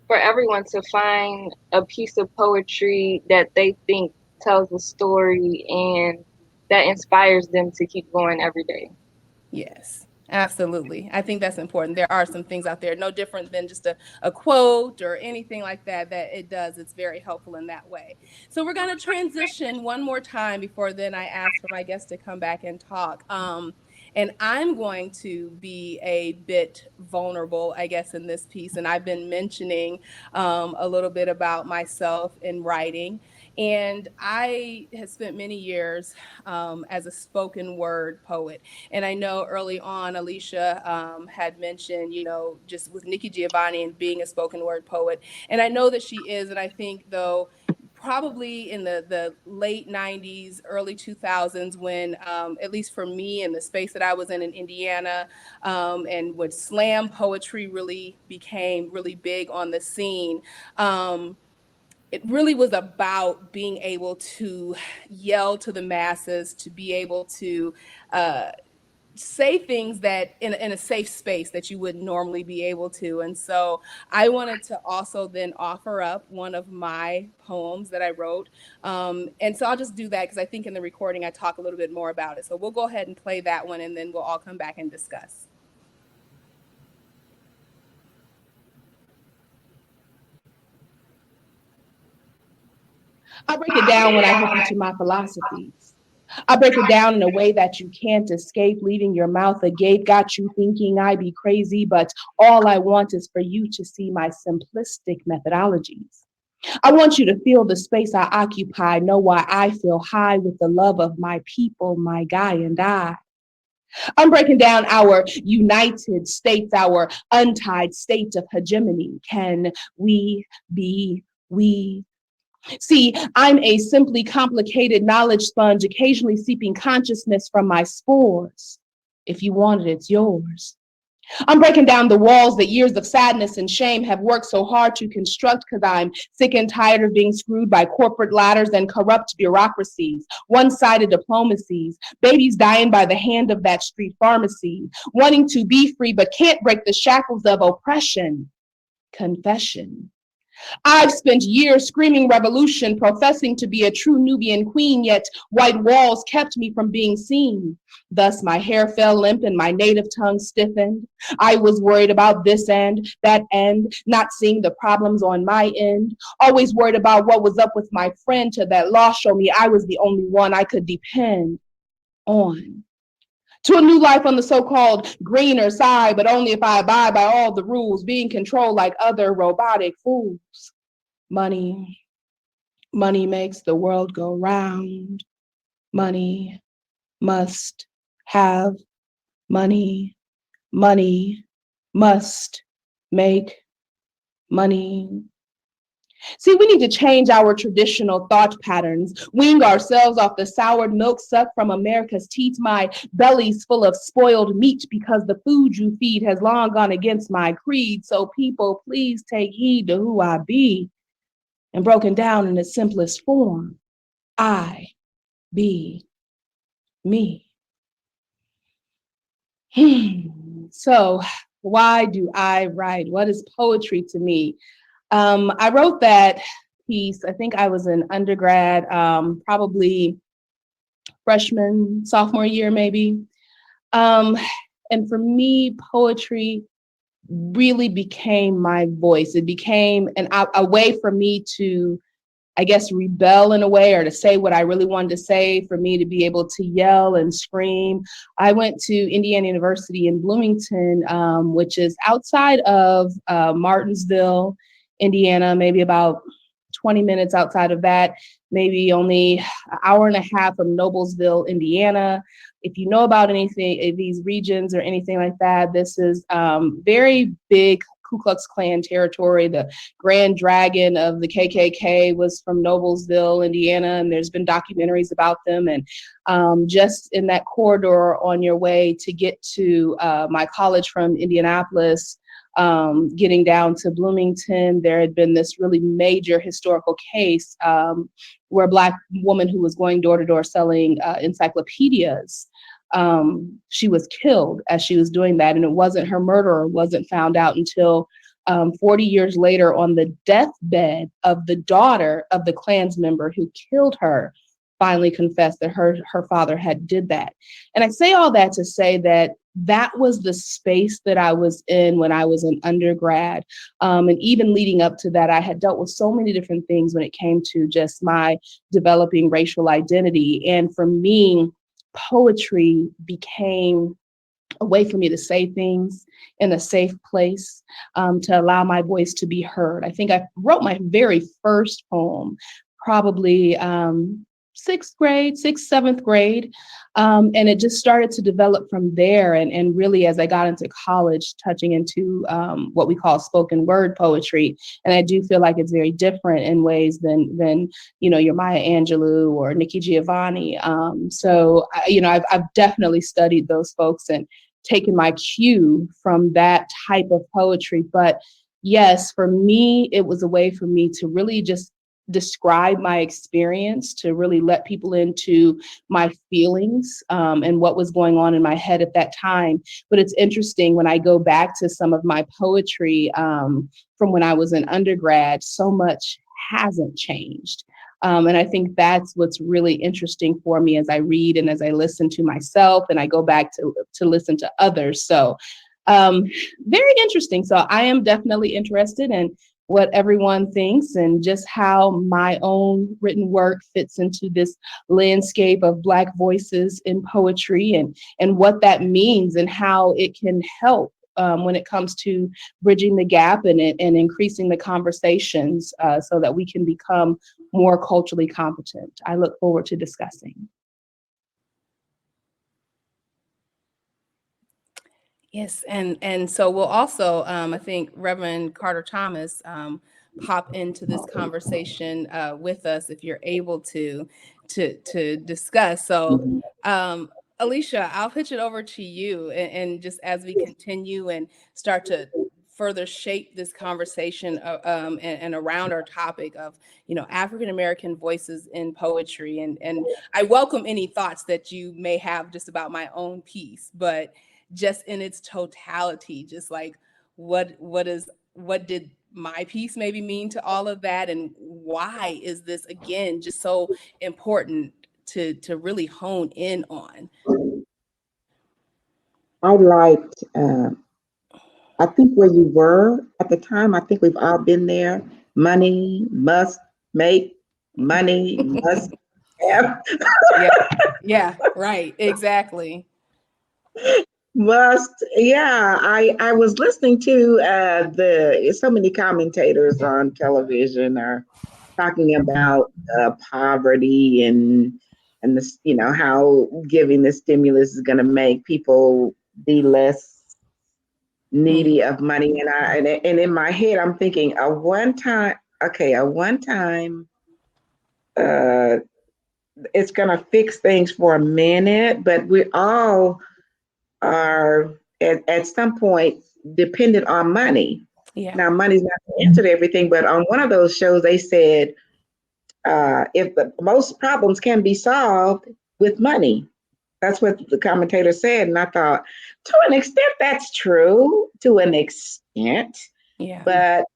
for everyone to find a piece of poetry that they think tells a story and that inspires them to keep going every day. Yes, absolutely. I think that's important. There are some things out there, no different than just a quote or anything like that, it's very helpful in that way. So we're going to transition one more time before then I ask for my guests to come back and talk. And I'm going to be a bit vulnerable, I guess, in this piece. And I've been mentioning a little bit about myself in writing. And I have spent many years as a spoken word poet. And I know early on, Alicia had mentioned, just with Nikki Giovanni and being a spoken word poet. And I know that she is. And I think, though, probably in the late 90s, early 2000s, when, at least for me in the space that I was in Indiana, and when slam poetry really became really big on the scene, it really was about being able to yell to the masses, to be able to say things that in a safe space that you wouldn't normally be able to. And so I wanted to also then offer up one of my poems that I wrote. And so I'll just do that because I think in the recording I talk a little bit more about it. So we'll go ahead and play that one and then we'll all come back and discuss. I break it down when I hook you to my philosophies. I break it down in a way that you can't escape, leaving your mouth agape, got you thinking I be crazy, but all I want is for you to see my simplistic methodologies. I want you to feel the space I occupy, know why I feel high with the love of my people, my guy and I. I'm breaking down our United States, our untied state of hegemony. Can we be we? See, I'm a simply complicated knowledge sponge, occasionally seeping consciousness from my spores. If you want it, it's yours. I'm breaking down the walls that years of sadness and shame have worked so hard to construct because I'm sick and tired of being screwed by corporate ladders and corrupt bureaucracies, one-sided diplomacies, babies dying by the hand of that street pharmacy, wanting to be free but can't break the shackles of oppression. Confession. I've spent years screaming revolution, professing to be a true Nubian queen, yet white walls kept me from being seen. Thus my hair fell limp and my native tongue stiffened. I was worried about this end, that end, not seeing the problems on my end. Always worried about what was up with my friend till that law showed me I was the only one I could depend on. To a new life on the so-called greener side, but only if I abide by all the rules, being controlled like other robotic fools. Money makes the world go round. Money must have money. Money must make money. See, we need to change our traditional thought patterns, wean ourselves off the soured milk sucked from America's teats. My belly's full of spoiled meat because the food you feed has long gone against my creed. So people, please take heed to who I be. And broken down in its simplest form, I be me. So why do I write? What is poetry to me? I wrote that piece, I think I was an undergrad, probably freshman, sophomore year, maybe. And for me, poetry really became my voice. It became a way for me to, I guess, rebel in a way, or to say what I really wanted to say, for me to be able to yell and scream. I went to Indiana University in Bloomington, which is outside of Martinsville, Indiana, maybe about 20 minutes outside of that, maybe only an hour and a half from Noblesville, Indiana. If you know about anything, these regions or anything like that, this is very big Ku Klux Klan territory. The Grand Dragon of the KKK was from Noblesville, Indiana, and there's been documentaries about them. And just in that corridor on your way to get to my college from Indianapolis, getting down to Bloomington, there had been this really major historical case where a Black woman who was going door to door selling encyclopedias, she was killed as she was doing that. And it wasn't, her murderer wasn't found out until 40 years later, on the deathbed of the daughter of the Klans member who killed her, finally confessed that her father had did that. And I say all that to say that that was the space that I was in when I was an undergrad. And even leading up to that, I had dealt with so many different things when it came to just my developing racial identity. And for me, poetry became a way for me to say things in a safe place, to allow my voice to be heard. I think I wrote my very first poem probably seventh grade. And it just started to develop from there. And really, as I got into college, touching into what we call spoken word poetry. And I do feel like it's very different in ways than your Maya Angelou or Nikki Giovanni. So I've definitely studied those folks and taken my cue from that type of poetry. But yes, for me, it was a way for me to really just describe my experience, to really let people into my feelings and what was going on in my head at that time. But it's interesting, when I go back to some of my poetry from when I was an undergrad, so much hasn't changed. And I think that's what's really interesting for me as I read and as I listen to myself and I go back to listen to others. So very interesting. So I am definitely interested in what everyone thinks and just how my own written work fits into this landscape of Black voices in poetry, and what that means and how it can help when it comes to bridging the gap and increasing the conversations so that we can become more culturally competent. I look forward to discussing. Yes, and so we'll also, I think, Reverend Carter Thomas pop into this conversation with us if you're able to discuss. So, Alicia, I'll pitch it over to you, and just as we continue and start to further shape this conversation and around our topic of African American voices in poetry, and I welcome any thoughts that you may have just about my own piece, but just in its totality, just like what did my piece maybe mean to all of that, and why is this again just so important to really hone in on? I liked, I think where you were at the time, I think we've all been there. Money must make, money must have. Yeah, right, exactly. Must, yeah. I was listening to so many commentators on television are talking about poverty and this, how giving the stimulus is going to make people be less needy of money. And in my head, I'm thinking a one time, it's going to fix things for a minute, but we all are at some point dependent on money. Yeah. Now, money's not the answer to everything, but on one of those shows, they said if most problems can be solved with money. That's what the commentator said. And I thought, to an extent, that's true, to an extent. Yeah. But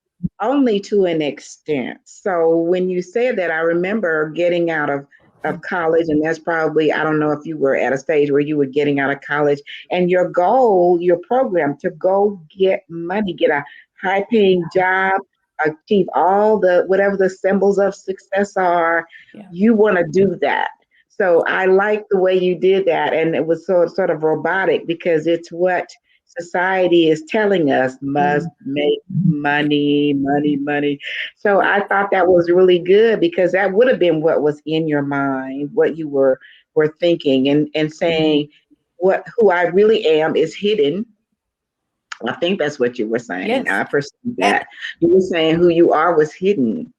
only to an extent. So when you said that, I remember getting out of college, and that's probably, I don't know if you were at a stage where you were getting out of college, and your goal, your program to go get money, get a high paying job, achieve all the whatever the symbols of success are, Yeah. you want to do that. So I like the way you did that, and it was sort of robotic because it's what society is telling us must make money, money, money. So I thought that was really good because that would have been what was in your mind, what you were thinking, and saying what who I really am is hidden. I think that's what you were saying. Yes. I perceived that. You were saying who you are was hidden,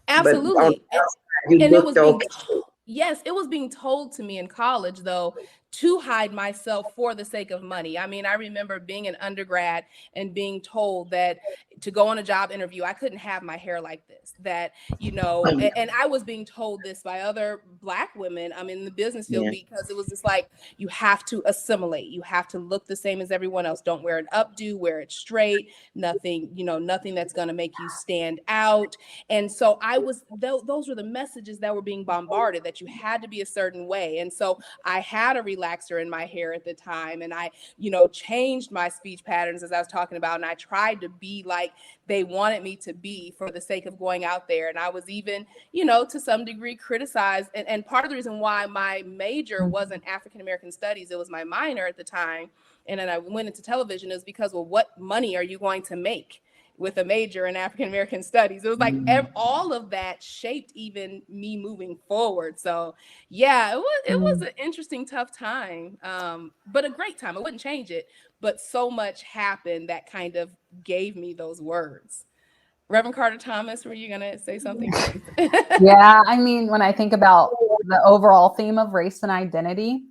but on the Absolutely. outside you And it was looked being okay. yes, it was being told to me in college though to hide myself for the sake of money. I mean, I remember being an undergrad and being told that to go on a job interview, I couldn't have my hair like this, that, and I was being told this by other Black women, in the business field, Yeah. because it was just like, you have to assimilate, you have to look the same as everyone else. Don't wear an updo, wear it straight, nothing, nothing that's going to make you stand out. And so those were the messages that were being bombarded, that you had to be a certain way. And so I had a relaxer in my hair at the time, and I, changed my speech patterns as I was talking about, and I tried to be like they wanted me to be for the sake of going out there. And I was even, to some degree criticized. And part of the reason why my major wasn't African American studies, it was my minor at the time, and then I went into television, is because, well, what money are you going to make with a major in African American studies? It was like all of that shaped even me moving forward. So yeah, it was an interesting, tough time, but a great time. I wouldn't change it, but so much happened that kind of gave me those words. Reverend Carter Thomas, were you gonna say something? Yeah, when I think about the overall theme of race and identity,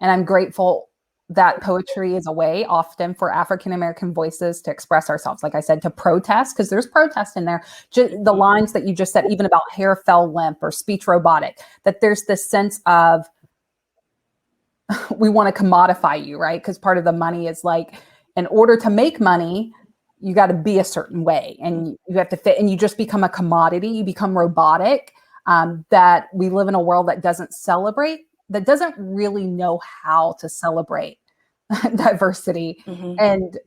and I'm grateful that poetry is a way often for African American voices to express ourselves. Like I said, to protest, because there's protest in there. The lines that you just said, even about hair fell limp or speech robotic, that there's this sense of we want to commodify you, right? Because part of the money is like, in order to make money, you got to be a certain way, and you have to fit, and you just become a commodity. You become robotic. That we live in a world that doesn't celebrate, that doesn't really know how to celebrate diversity, and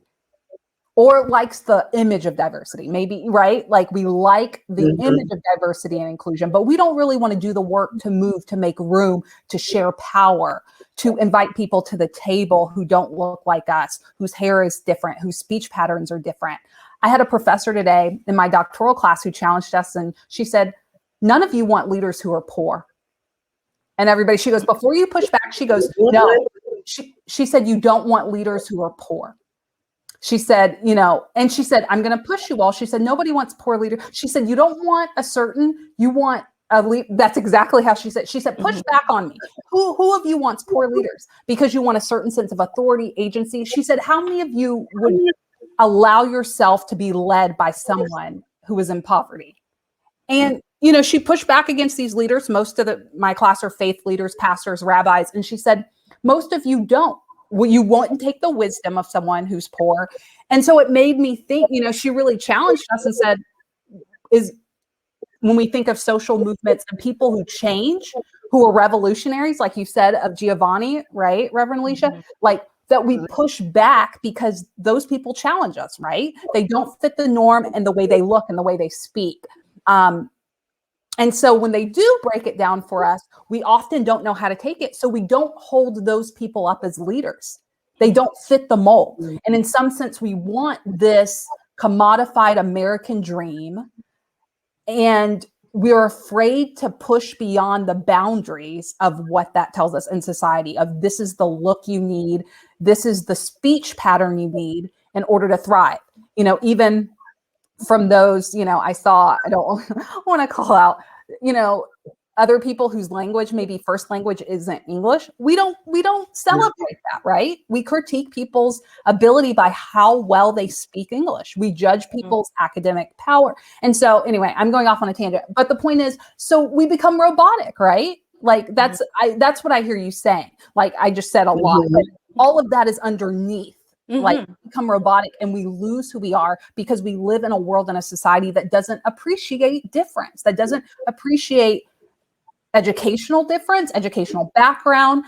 or likes the image of diversity, maybe, right? Like we like the image of diversity and inclusion, but we don't really want to do the work to move, to make room, to share power, to invite people to the table who don't look like us, whose hair is different, whose speech patterns are different. I had a professor today in my doctoral class who challenged us, and she said, none of you want leaders who are poor. And everybody, she goes, before you push back, she goes, no. She said, you don't want leaders who are poor. She said, and she said, I'm going to push you all. She said, nobody wants poor leaders. She said, you don't want you want a lead. That's exactly how she said. She said, push back on me. Who of you wants poor leaders? Because you want a certain sense of authority, agency. She said, how many of you would allow yourself to be led by someone who is in poverty? And, she pushed back against these leaders. Most of my class are faith leaders, pastors, rabbis. And she said, most of you don't. Well, you won't take the wisdom of someone who's poor. And so it made me think, she really challenged us and said, is when we think of social movements and people who change, who are revolutionaries, like you said, of Giovanni, right, Reverend Alicia, like that we push back because those people challenge us, right? They don't fit the norm and the way they look and the way they speak. And so when they do break it down for us, we often don't know how to take it. So we don't hold those people up as leaders. They don't fit the mold. And in some sense, we want this commodified American dream. And we're afraid to push beyond the boundaries of what that tells us in society, of this is the look you need. This is the speech pattern you need in order to thrive. Even from those, I saw, I don't want to call out, other people whose language, maybe first language isn't English. We don't celebrate that, right? We critique people's ability by how well they speak English. We judge people's academic power. And so anyway, I'm going off on a tangent, but the point is, so we become robotic, right? Like that's what I hear you saying. Like I just said a lot, but all of that is underneath Like Mhm. become robotic and we lose who we are because we live in a world and a society that doesn't appreciate difference, that doesn't appreciate educational difference, educational background,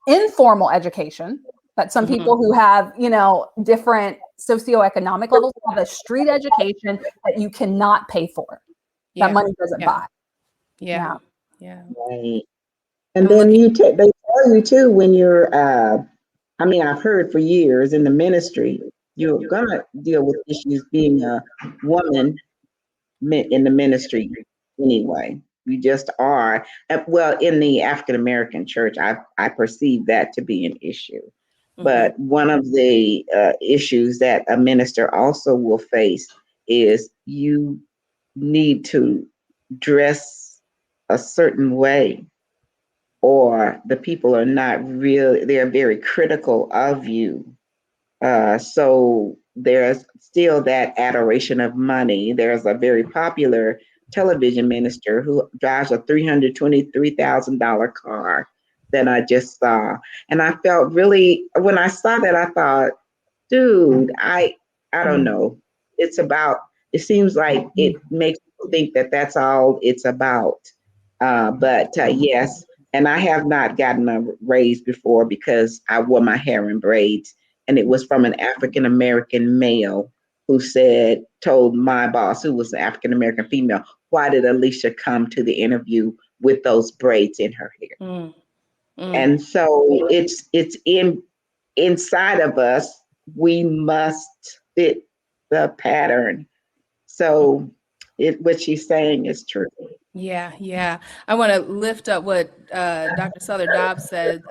informal education. But some people who have, different socioeconomic levels have a street education that you cannot pay for, that money doesn't buy. Yeah. Yeah. Right. And then they tell you too when you're, I've heard for years in the ministry, you're gonna deal with issues being a woman in the ministry anyway. You just are. Well, in the African American church, I perceive that to be an issue. But one of the issues that a minister also will face is you need to dress a certain way, or the people are not really, they're very critical of you. So there's still that adoration of money. There's a very popular television minister who drives a $323,000 car that I just saw. And I felt really, when I saw that, I thought, dude, I don't know. It seems like it makes people think that that's all it's about. But yes, and I have not gotten a raise before because I wore my hair in braids. And it was from an African American male who told my boss, who was an African American female, why did Alicia come to the interview with those braids in her hair? And so it's inside of us, we must fit the pattern. So what she's saying is true. Yeah. I want to lift up what Dr. Souther Dobbs said.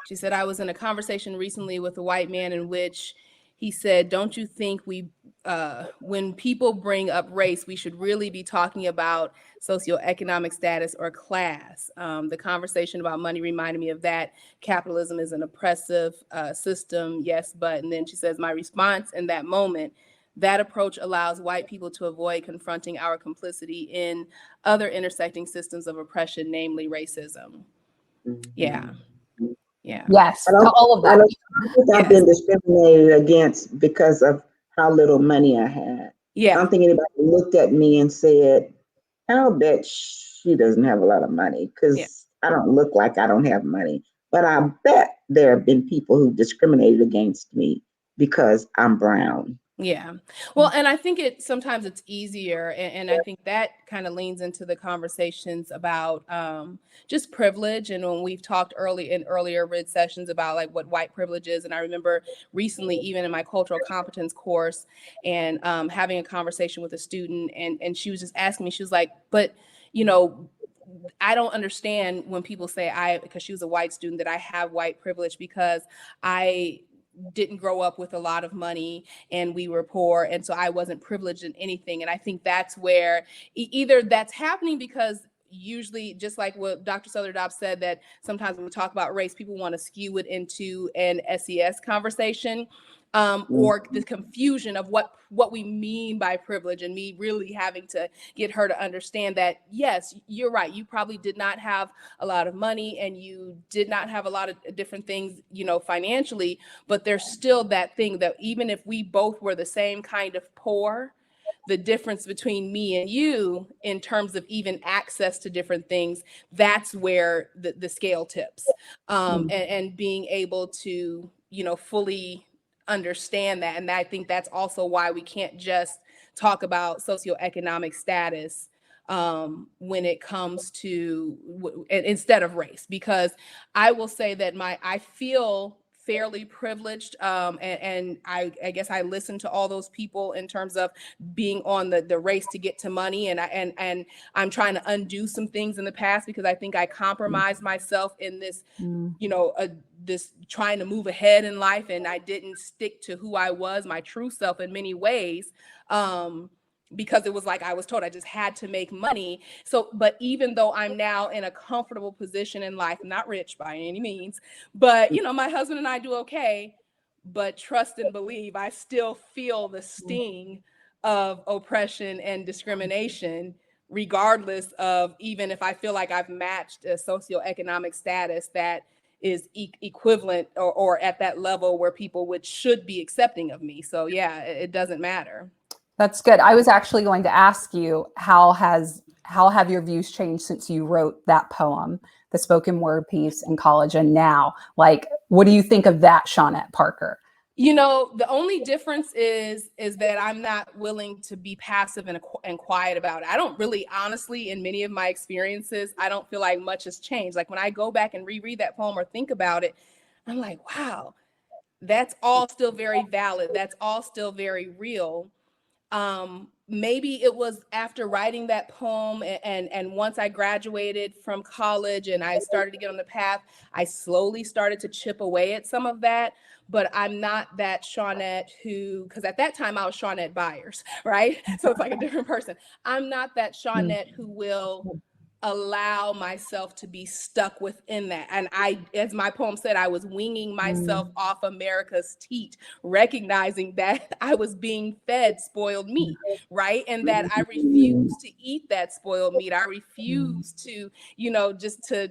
She said, I was in a conversation recently with a white man in which he said, don't you think when people bring up race, we should really be talking about socioeconomic status or class? The conversation about money reminded me of that. Capitalism is an oppressive system. Yes, but, and then she says, my response in that moment, that approach allows white people to avoid confronting our complicity in other intersecting systems of oppression, namely racism. Yeah. Yes, I to all of that. I've been discriminated against because of how little money I had. I don't think anybody looked at me and said, I'll bet she doesn't have a lot of money because I don't look like I don't have money. But I bet there have been people who discriminated against me because I'm brown. Yeah. Well, and I think sometimes it's easier. And I think that kind of leans into the conversations about just privilege. And when we've talked earlier RID sessions about like what white privilege is. And I remember recently, even in my cultural competence course and having a conversation with a student and she was just asking me, she was like, but, I don't understand when people say because she was a white student, that I have white privilege because I didn't grow up with a lot of money and we were poor. And so I wasn't privileged in anything. And I think that's where either that's happening because usually, just like what Dr. Souther Dobbs said, that sometimes when we talk about race, people want to skew it into an SES conversation. Or the confusion of what we mean by privilege, and me really having to get her to understand that, yes, you're right. You probably did not have a lot of money and you did not have a lot of different things, financially, but there's still that thing that even if we both were the same kind of poor, the difference between me and you in terms of even access to different things, that's where the scale tips. And being able to, fully understand that. And I think that's also why we can't just talk about socioeconomic status when it comes to instead of race, because I will say that I feel fairly privileged. And I guess I listen to all those people in terms of being on the race to get to money. And I'm trying to undo some things in the past because I think I compromised myself in this, this trying to move ahead in life. And I didn't stick to who I was, my true self in many ways. Because it was like I was told I just had to make money. So, but even though I'm now in a comfortable position in life, I'm not rich by any means, but my husband and I do okay, but trust and believe, I still feel the sting of oppression and discrimination, regardless of even if I feel like I've matched a socioeconomic status that equivalent or at that level where people should be accepting of me. So yeah, it doesn't matter. That's good. I was actually going to ask you, how have your views changed since you wrote that poem, the spoken word piece in college, and now? Like, what do you think of that, Shawnette Parker? You know, the only difference is that I'm not willing to be passive and quiet about it. I don't really, honestly, in many of my experiences, I don't feel like much has changed. Like when I go back and reread that poem or think about it, I'm like, wow, that's all still very valid. That's all still very real. Maybe it was after writing that poem and once I graduated from college and I started to get on the path, I slowly started to chip away at some of that. But I'm not that Shawnette who, because at that time I was Shawnette Byers, right? So it's like a different person. I'm not that Shawnette who will allow myself to be stuck within that. And I, as my poem said, I was winging myself off America's teat, recognizing that I was being fed spoiled meat, right? And that I refused to eat that spoiled meat. I refused to, just to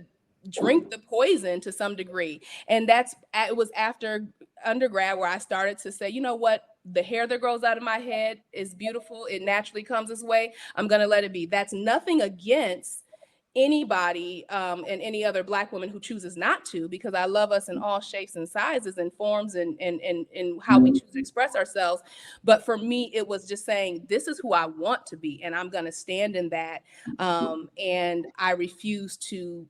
drink the poison to some degree. And it was after undergrad where I started to say, you know what? The hair that grows out of my head is beautiful. It naturally comes this way. I'm going to let it be. That's nothing against anybody and any other Black woman who chooses not to, because I love us in all shapes and sizes and forms and how we choose to express ourselves. But for me, it was just saying, this is who I want to be, and I'm going to stand in that. And I refuse to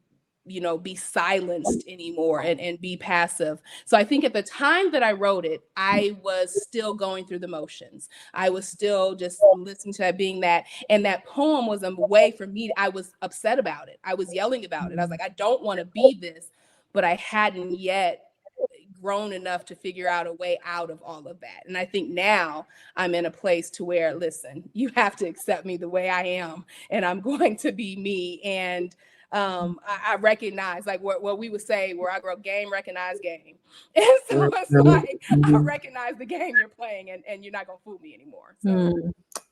be silenced anymore and be passive. So I think at the time that I wrote it, I was still going through the motions. I was still just listening to that, being that, and that poem was a way for me. I was upset about it. I was yelling about it. I was like, I don't want to be this, but I hadn't yet grown enough to figure out a way out of all of that. And I think now I'm in a place to where, listen, you have to accept me the way I am, and I'm going to be me. And I recognize, like what we would say where I grew up, game, recognize game. And so it's like, I recognize the game you're playing, and you're not going to fool me anymore. So.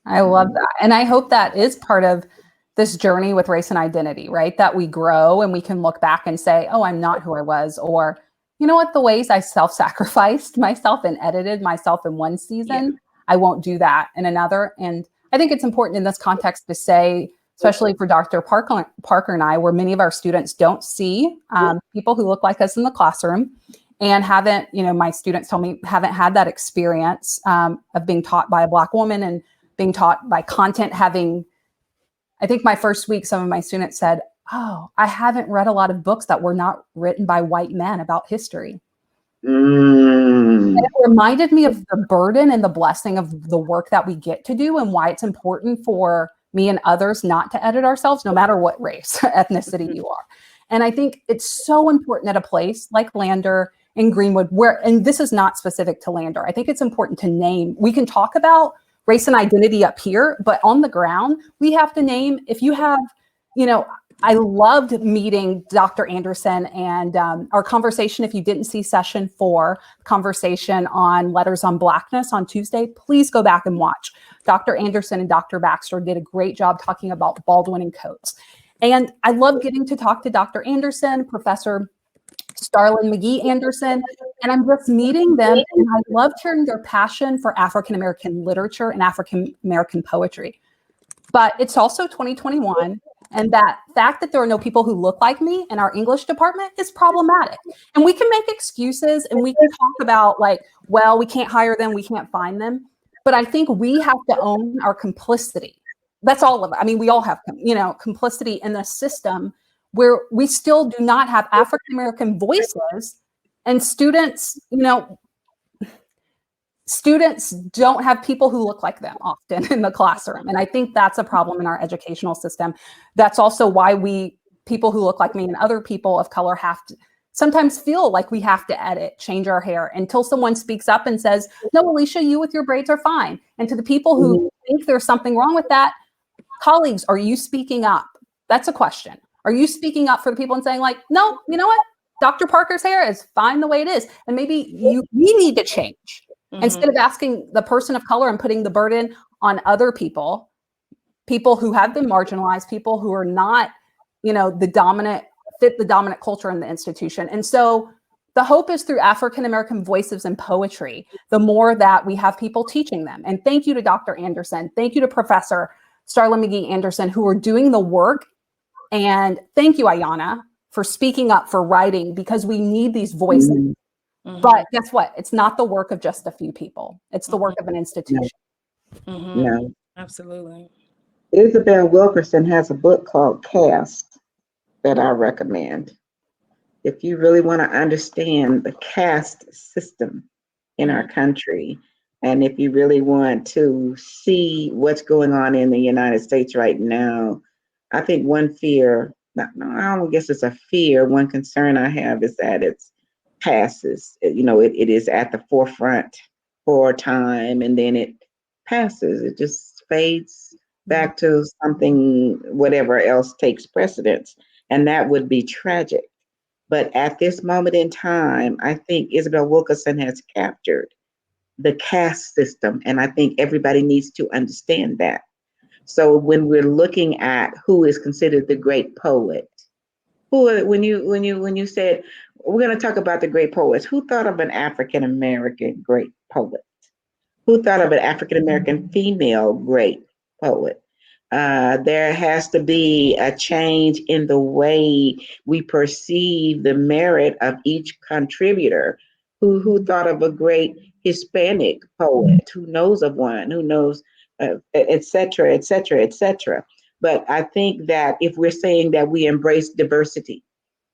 I love that. And I hope that is part of this journey with race and identity, right? That we grow and we can look back and say, oh, I'm not who I was. Or, you know what, the ways I self-sacrificed myself and edited myself in one season, I won't do that in another. And I think it's important in this context to say, especially for Dr. Parker and I, where many of our students don't see people who look like us in the classroom and haven't, my students tell me, haven't had that experience of being taught by a Black woman and being taught by content. I think my first week, some of my students said, oh, I haven't read a lot of books that were not written by white men about history. And it reminded me of the burden and the blessing of the work that we get to do and why it's important for me and others not to edit ourselves, no matter what race, ethnicity you are. And I think it's so important at a place like Lander and Greenwood, and this is not specific to Lander. I think it's important to name. We can talk about race and identity up here, but on the ground, we have to name. If you have, I loved meeting Dr. Anderson and our conversation. If you didn't see session 4, conversation on letters on Blackness on Tuesday, please go back and watch. Dr. Anderson and Dr. Baxter did a great job talking about Baldwin and Coates. And I love getting to talk to Dr. Anderson, Professor Starlin McGee Anderson, and I'm just meeting them. And I love hearing their passion for African-American literature and African-American poetry. But it's also 2021. And that fact that there are no people who look like me in our English department is problematic. And we can make excuses and we can talk about like, well, we can't hire them, we can't find them. But I think we have to own our complicity. That's all of it. I mean, we all have, complicity in the system where we still do not have African-American voices, and students, students don't have people who look like them often in the classroom. And I think that's a problem in our educational system. That's also why people who look like me and other people of color have to sometimes feel like we have to edit, change our hair until someone speaks up and says, no, Alicia, you with your braids are fine. And to the people who think there's something wrong with that, colleagues, are you speaking up? That's a question. Are you speaking up for the people and saying like, no, you know what? Dr. Parker's hair is fine the way it is. And maybe we need to change. Instead of asking the person of color and putting the burden on other people who have been marginalized, people who are not, the dominant fit the dominant culture in the institution. And so the hope is through African-American voices in poetry, the more that we have people teaching them. And thank you to Dr. Anderson. Thank you to Professor Starla McGee Anderson, who are doing the work. And thank you, Ayanna, for speaking up, for writing, because we need these voices. Mhm. But guess what? It's not the work of just a few people. It's the work of an institution. No. Absolutely. Isabel Wilkerson has a book called Caste that I recommend. If you really want to understand the caste system in our country, and if you really want to see what's going on in the United States right now, I think one fear, I don't guess it's a fear, one concern I have is that it's passes. It is at the forefront for a time, and then it passes. It just fades back to something, whatever else takes precedence. And that would be tragic. But at this moment in time, I think Isabel Wilkerson has captured the caste system. And I think everybody needs to understand that. So when we're looking at who is considered the great poet, when you said we're going to talk about the great poets, who thought of an African American great poet? Who thought of an African American female great poet? There has to be a change in the way we perceive the merit of each contributor. Who thought of a great Hispanic poet? Who knows of one? Who knows, et cetera, et cetera, et cetera. But I think that if we're saying that we embrace diversity,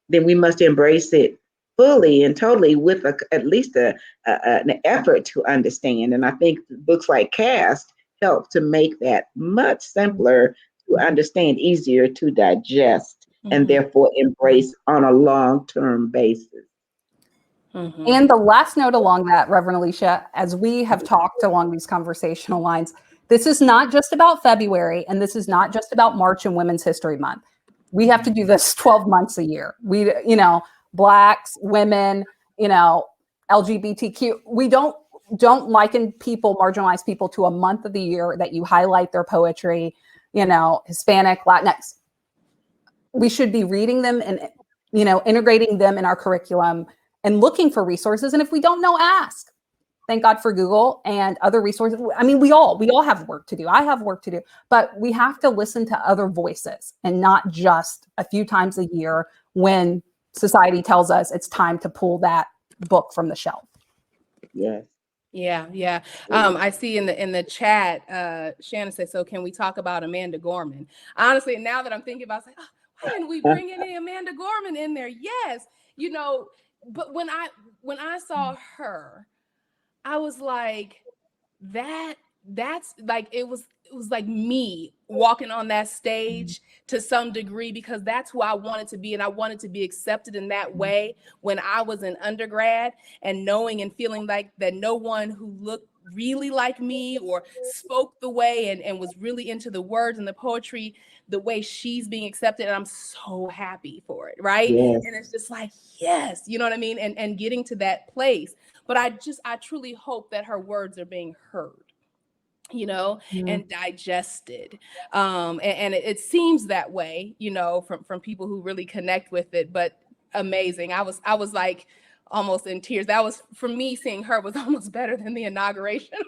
then we must embrace it fully and totally with at least an effort to understand. And I think books like Caste help to make that much simpler to understand, easier to digest, and therefore embrace on a long-term basis. And the last note along that, Reverend Alicia, as we have talked along these conversational lines, this is not just about February, and this is not just about March and Women's History Month. We have to do this 12 months a year. Blacks, women, LGBTQ. We don't liken people, marginalized people, to a month of the year that you highlight their poetry, Hispanic, Latinx. We should be reading them and, integrating them in our curriculum and looking for resources. And if we don't know, ask. Thank God for Google and other resources. I mean, we all have work to do. I have work to do, but we have to listen to other voices and not just a few times a year when society tells us it's time to pull that book from the shelf. Yes. Yeah. I see in the chat, Shannon says, so can we talk about Amanda Gorman? Honestly, now that I'm thinking about it, why didn't we bring any Amanda Gorman in there? Yes, but when I saw her, I was like, that's like, it was like me walking on that stage to some degree, because that's who I wanted to be. And I wanted to be accepted in that way when I was an undergrad, and knowing and feeling like that no one who looked really like me or spoke the way and was really into the words and the poetry the way she's being accepted. And I'm so happy for it. Right. Yes. And it's just like, yes, you know what I mean? And getting to that place. But I truly hope that her words are being heard, and digested. And it seems that way, from people who really connect with it. But amazing. I was like almost in tears. That was, for me, seeing her was almost better than the inauguration.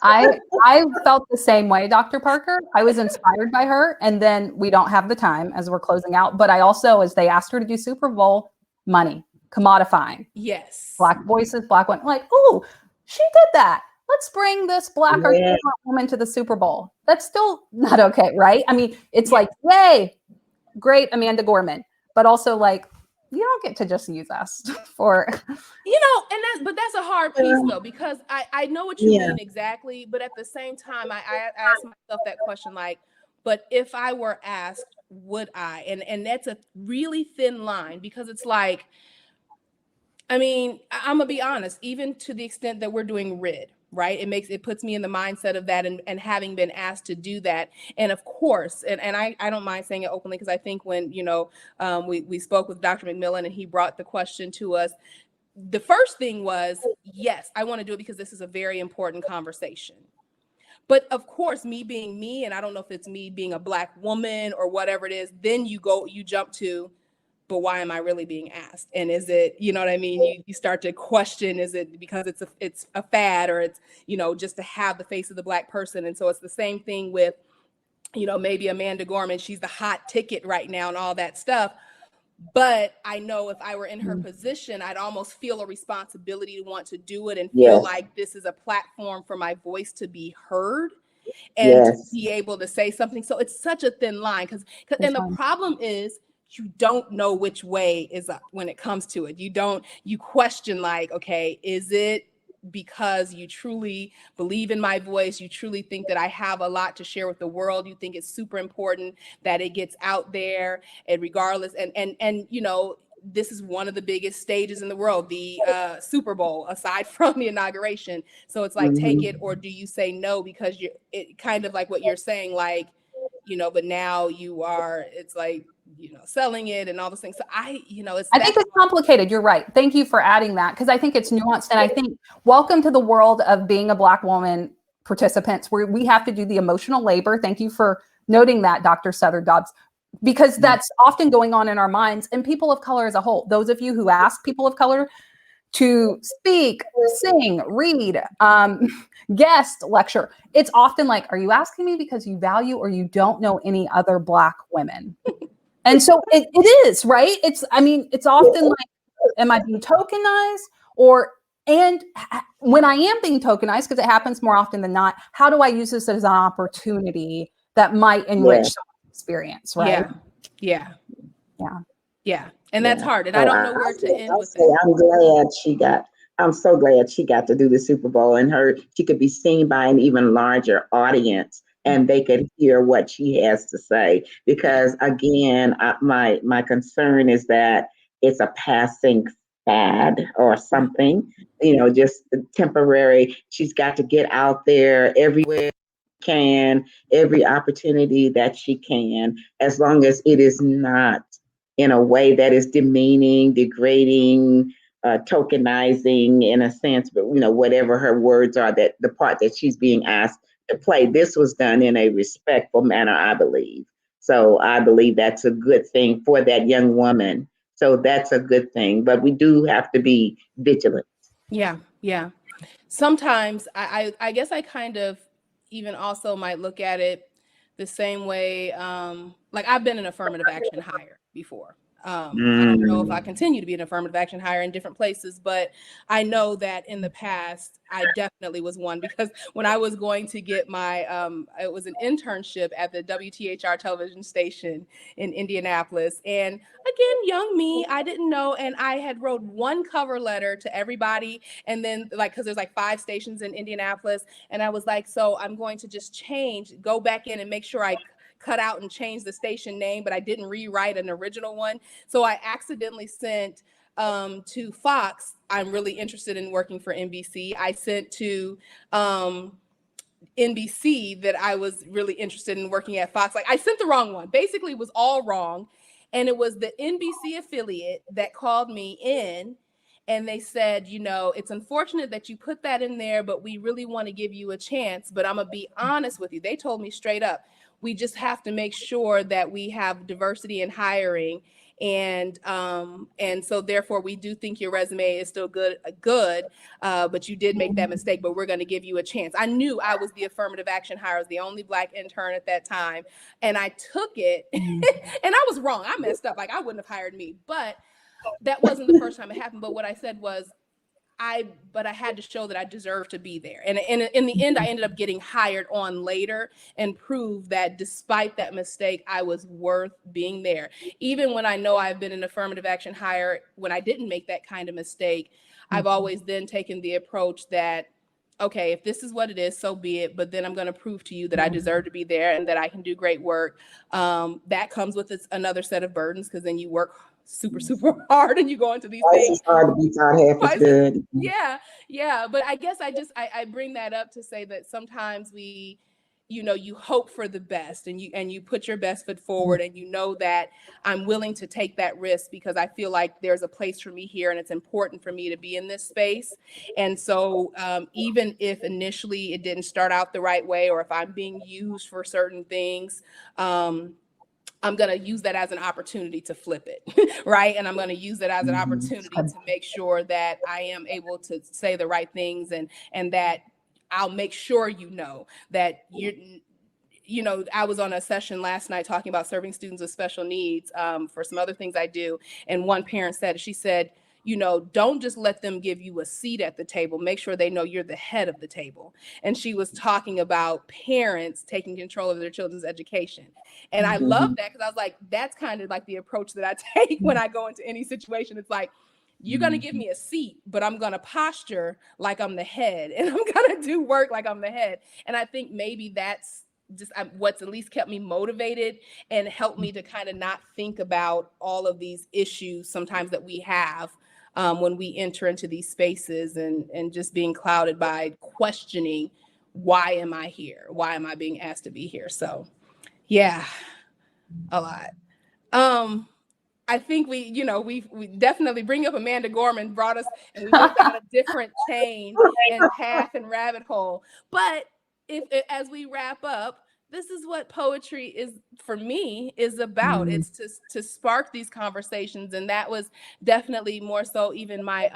I felt the same way, Dr. Parker. I was inspired by her. And then we don't have the time as we're closing out. But I also, as they asked her to do Super Bowl, money, commodifying. Yes. Black voices, Black women. Like, oh, she did that. Let's bring this Black or Black woman to the Super Bowl. That's still not okay, right? I mean, it's like, yay, great, Amanda Gorman. But also, like, you don't get to just use us for, but that's a hard piece though, because I know what you mean exactly, but at the same time, I ask myself that question, like, but if I were asked, would I? And that's a really thin line, because it's like, I mean, I'm gonna be honest, even to the extent that we're doing RID, right? It puts me in the mindset of that, and having been asked to do that. And of course, and I don't mind saying it openly, because I think when, we spoke with Dr. McMillan and he brought the question to us, the first thing was, yes, I want to do it because this is a very important conversation. But of course, me being me, and I don't know if it's me being a Black woman or whatever it is, then you jump to, but why am I really being asked? And is it, you know what I mean? You start to question, is it because it's a fad, or it's, you know, just to have the face of the Black person? And so it's the same thing with, you know, maybe Amanda Gorman, she's the hot ticket right now and all that stuff. But I know if I were in her position, I'd almost feel a responsibility to want to do it and feel like this is a platform for my voice to be heard and to be able to say something. So it's such a thin line, and the problem is you don't know which way is up when it comes to it. You question, like, okay, is it because you truly believe in my voice, you truly think that I have a lot to share with the world, you think it's super important that it gets out there, and regardless, and you know, this is one of the biggest stages in the world, the Super Bowl, aside from the inauguration. So it's like, take it, or do you say no? Because it kind of like what you're saying, like, you know, but now it's like, you know, selling it and all those things. So I think it's complicated. You're right. Thank you for adding that, because I think it's nuanced. And I think welcome to the world of being a Black woman participants, where we have to do the emotional labor. Thank you for noting that, Dr. Souther-Dobbs, because that's often going on in our minds, and people of color as a whole. Those of you who ask people of color to speak, sing, read, guest lecture, it's often like, are you asking me because you value or you don't know any other Black women? And so it is, right? It's often like, am I being tokenized? And when I am being tokenized, because it happens more often than not, how do I use this as an opportunity that might enrich someone's experience, right? Yeah. And that's hard. And I don't know where to end with that. I'm so glad she got to do the Super Bowl, and she could be seen by an even larger audience, and they could hear what she has to say. Because again, my concern is that it's a passing fad or something, you know, just temporary. She's got to get out there everywhere she can, every opportunity that she can, as long as it is not in a way that is demeaning, degrading, tokenizing in a sense, but you know, whatever her words are, that the part that she's being asked to play, this was done in a respectful manner, I believe. So I believe that's a good thing for that young woman. So that's a good thing, but we do have to be vigilant. Yeah. Sometimes I guess I kind of even also might look at it the same way. Like, I've been an affirmative action hire before. I don't know if I continue to be an affirmative action hire in different places, but I know that in the past, I definitely was one, because when I was going to get my, it was an internship at the WTHR television station in Indianapolis. And again, young me, I didn't know. And I had wrote one cover letter to everybody. And then, like, because there's like 5 stations in Indianapolis. And I was like, so I'm going to just go back in and make sure I cut out and change the station name, but I didn't rewrite an original one. So I accidentally sent to Fox, I'm really interested in working for NBC. I sent to NBC that I was really interested in working at Fox. Like, I sent the wrong one. Basically, it was all wrong. And it was the NBC affiliate that called me in, and they said, you know, it's unfortunate that you put that in there, but we really want to give you a chance. But I'm going to be honest with you. They told me straight up, we just have to make sure that we have diversity in hiring. And so therefore we do think your resume is still good, but you did make that mistake, but we're going to give you a chance. I knew I was the affirmative action hire. I was the only Black intern at that time. And I took it and I was wrong. I messed up. Like, I wouldn't have hired me, but that wasn't the first time it happened. But what I said was, I had to show that I deserved to be there. And in the end, I ended up getting hired on later and proved that despite that mistake, I was worth being there. Even when I know I've been an affirmative action hire, when I didn't make that kind of mistake, I've always then taken the approach that, okay, if this is what it is, so be it. But then I'm going to prove to you that I deserve to be there and that I can do great work. That comes with another set of burdens, because then you work super hard and you go into these things. It's hard to be taught half as good. Yeah. But I guess I bring that up to say that sometimes we, you know, you hope for the best and you put your best foot forward, and you know that I'm willing to take that risk because I feel like there's a place for me here and it's important for me to be in this space. And so even if initially it didn't start out the right way, or if I'm being used for certain things, I'm going to use that as an opportunity to flip it, right? And I'm going to use it as an opportunity to make sure that I am able to say the right things, and that I'll make sure that I was on a session last night talking about serving students with special needs for some other things I do. And one parent said, don't just let them give you a seat at the table. Make sure they know you're the head of the table. And she was talking about parents taking control of their children's education. And I love that, because I was like, that's kind of like the approach that I take when I go into any situation. It's like, you're going to give me a seat, but I'm going to posture like I'm the head, and I'm going to do work like I'm the head. And I think maybe that's just what's at least kept me motivated and helped me to kind of not think about all of these issues sometimes that we have when we enter into these spaces, and just being clouded by questioning, why am I here? Why am I being asked to be here? So yeah, a lot. I think we definitely bring up Amanda Gorman brought us, and we went down a different chain and path and rabbit hole. But as we wrap up, this is what poetry is, for me, is about. It's to spark these conversations, and that was definitely more so even my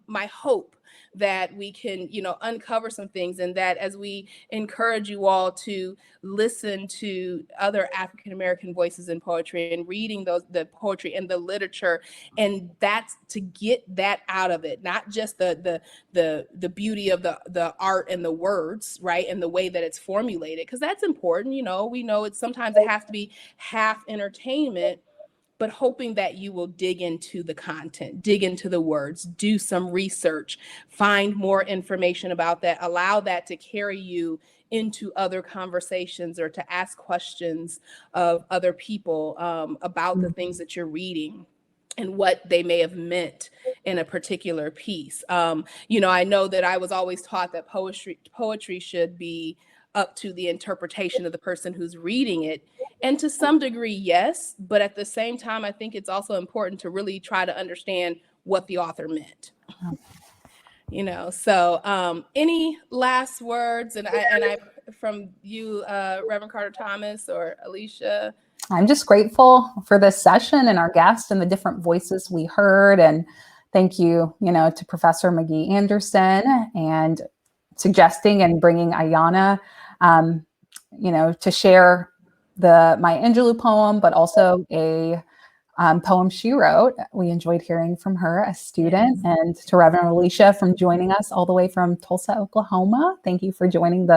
my hope, that we can uncover some things, and that as we encourage you all to listen to other African American voices in poetry, and reading the poetry and the literature, and that's to get that out of it, not just the beauty of the art and the words, right, and the way that it's formulated, because that's important. We know it's sometimes it has to be half entertainment, but hoping that you will dig into the content, dig into the words, do some research, find more information about that, allow that to carry you into other conversations, or to ask questions of other people about the things that you're reading and what they may have meant in a particular piece. I know that I was always taught that poetry should be up to the interpretation of the person who's reading it. And to some degree, yes, but at the same time, I think it's also important to really try to understand what the author meant. So any last words? And I from you, Reverend Carter Thomas or Alicia? I'm just grateful for this session and our guests and the different voices we heard. And thank you, to Professor McGee Anderson, and suggesting and bringing Ayanna, to share my Angelou poem, but also a poem she wrote. We enjoyed hearing from her, a student, and to Reverend Alicia from joining us all the way from Tulsa, Oklahoma. Thank you for joining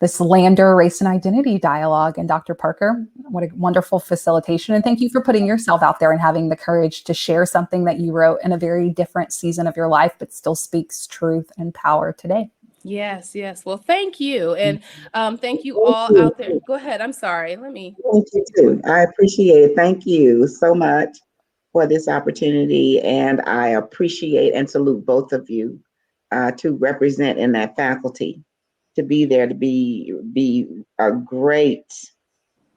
this Lander Race and Identity dialogue. And Dr. Parker, what a wonderful facilitation. And thank you for putting yourself out there and having the courage to share something that you wrote in a very different season of your life, but still speaks truth and power today. Yes. Well, thank you. And thank you all out there. Go ahead. I'm sorry. Thank you too. I appreciate it. Thank you so much for this opportunity. And I appreciate and salute both of you to represent in that faculty, to be there, to be a great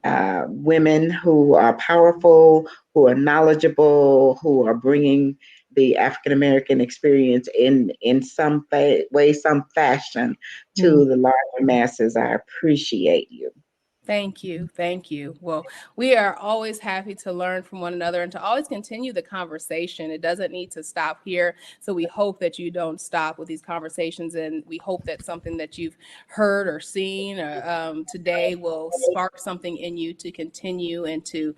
women who are powerful, who are knowledgeable, who are bringing the African American experience in some way, some fashion to the larger masses. I appreciate you. Thank you. Well, we are always happy to learn from one another and to always continue the conversation. It doesn't need to stop here. So we hope that you don't stop with these conversations, and we hope that something that you've heard or seen today will spark something in you to continue and to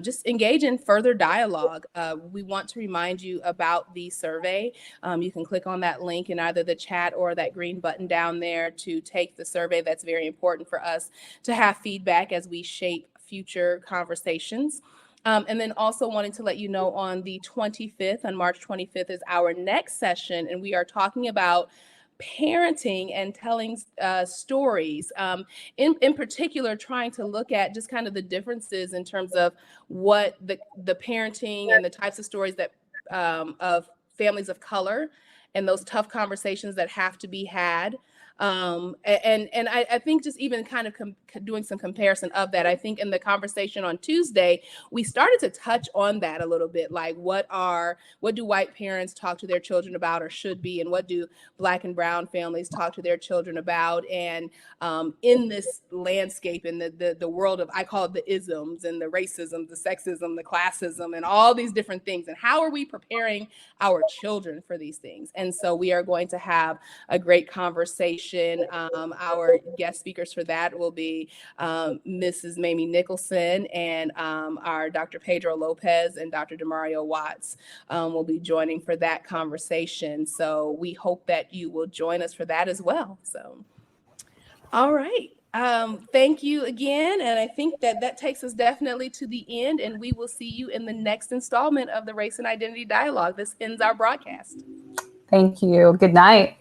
just engage in further dialogue. We want to remind you about the survey. You can click on that link in either the chat or that green button down there to take the survey. That's very important for us to have feedback as we shape future conversations. And then also wanting to let you know on the 25th, on March 25th is our next session, and we are talking about parenting and telling stories, in particular, trying to look at just kind of the differences in terms of what the parenting and the types of stories that of families of color, and those tough conversations that have to be had And I think just even kind of doing some comparison of that, I think in the conversation on Tuesday, we started to touch on that a little bit, like what do white parents talk to their children about or should be, and what do Black and brown families talk to their children about? And in this landscape, in the world of, I call it the isms and the racism, the sexism, the classism, and all these different things, and how are we preparing our children for these things? And so we are going to have a great conversation. Our guest speakers for that will be Mrs. Mamie Nicholson and our Dr. Pedro Lopez and Dr. Demario Watts will be joining for that conversation. So we hope that you will join us for that as well. So, all right. Thank you again. And I think that takes us definitely to the end, and we will see you in the next installment of the Race and Identity Dialogue. This ends our broadcast. Thank you. Good night.